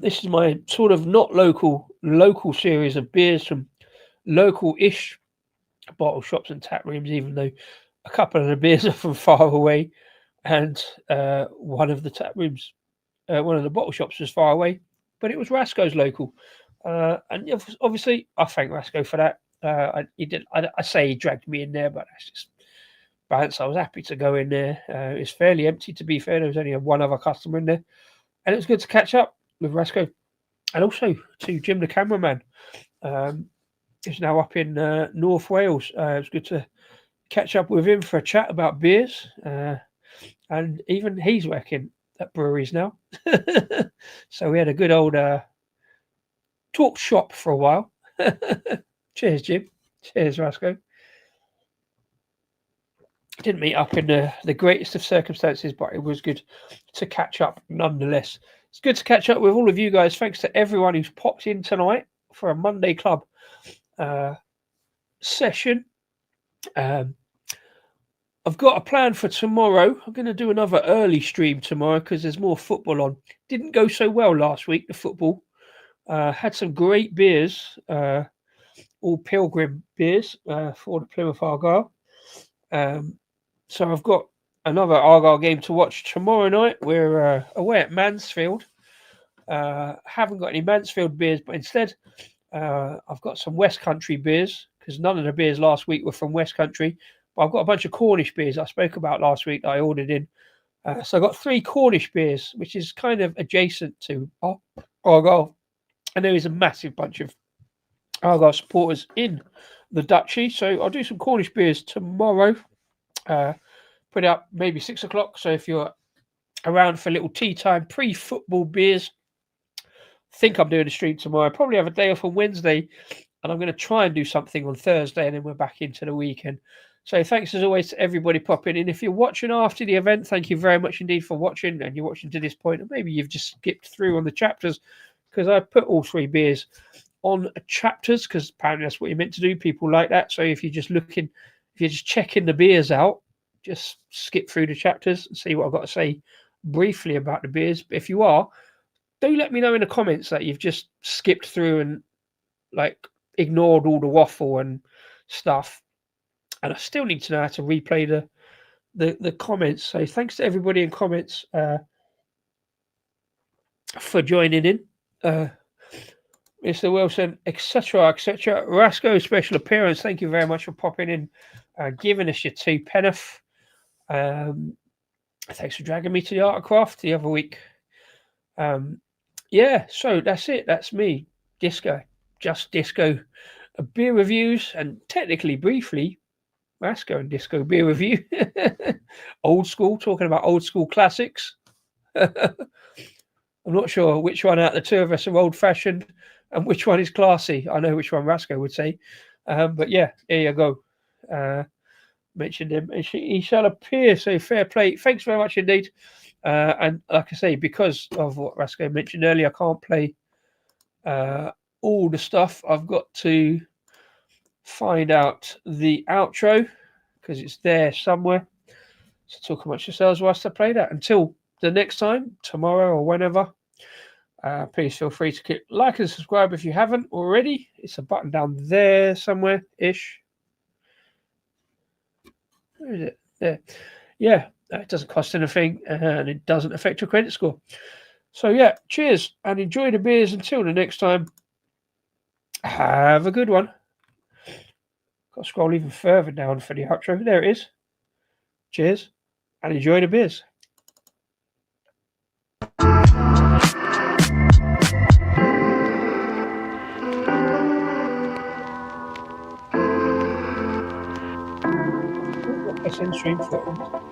this is my sort of not local series of beers from local-ish bottle shops and tap rooms, even though a couple of the beers are from far away, and one of the tap rooms, one of the bottle shops was far away, but it was Rasko's local. And obviously I thank Rasko for that. I say he dragged me in there, but that's just bounce. I was happy to go in there. It was fairly empty, to be fair. There was only one other customer in there, and it was good to catch up with Rasko, and also to Jim, the cameraman. He's now up in North Wales. It was good to catch up with him for a chat about beers, and even he's working at breweries now. So we had a good old talk shop for a while. Cheers, Jim. Cheers, Rasko. Didn't meet up in the greatest of circumstances, but it was good to catch up nonetheless. It's good to catch up with all of you guys. Thanks to everyone who's popped in tonight for a Monday Club session. I've got a plan for tomorrow. I'm going to do another early stream tomorrow because there's more football on. Didn't go so well last week, the football. Had some great beers, all Pilgrim beers for the Plymouth Argyle. So I've got another Argyle game to watch tomorrow night. We're away at Mansfield. Haven't got any Mansfield beers, but instead I've got some West Country beers because none of the beers last week were from West Country. But I've got a bunch of Cornish beers I spoke about last week that I ordered in. So I got 3 Cornish beers, which is kind of adjacent to Argyle. And there is a massive bunch of Argyle supporters in the Duchy. So I'll do some Cornish beers tomorrow. Put it up maybe 6 o'clock. So if you're around for a little tea time, pre-football beers, think I'm doing a stream tomorrow. Probably have a day off on Wednesday. And I'm going to try and do something on Thursday. And then we're back into the weekend. So thanks as always to everybody popping in. If you're watching after the event, thank you very much indeed for watching. And you're watching to this point, or maybe you've just skipped through on the chapters, because I put all 3 beers on chapters, because apparently that's what you're meant to do. People like that. So if you're just looking, if you're just checking the beers out, just skip through the chapters and see what I've got to say briefly about the beers. But if you are, do let me know in the comments that you've just skipped through and like ignored all the waffle and stuff. And I still need to know how to replay the comments. So thanks to everybody in comments for joining in. Mr. Wilson, etc., etc. Rasko special appearance. Thank you very much for popping in, giving us your 2 penneth. Thanks for dragging me to the Art of Craft the other week. Yeah, so that's it. That's me, Disco. Just Disco beer reviews, and technically, briefly, Rasko and Disco beer review. Old school, talking about old school classics. I'm not sure which one out of the 2 of us are old fashioned and which one is classy. I know which one Rasko would say. But yeah, here you go. Mentioned him. He shall appear, so fair play. Thanks very much indeed. And like I say, because of what Rasko mentioned earlier, I can't play all the stuff. I've got to find out the outro because it's there somewhere. So talk amongst yourselves whilst I play that. Until the next time, tomorrow or whenever, please feel free to click like and subscribe if you haven't already. It's a button down there somewhere-ish. Where is it? There. Yeah, it doesn't cost anything and it doesn't affect your credit score. So yeah, cheers and enjoy the beers until the next time. Have a good one. Got to scroll even further down for the outro. There it is. Cheers and enjoy the beers. SN stream for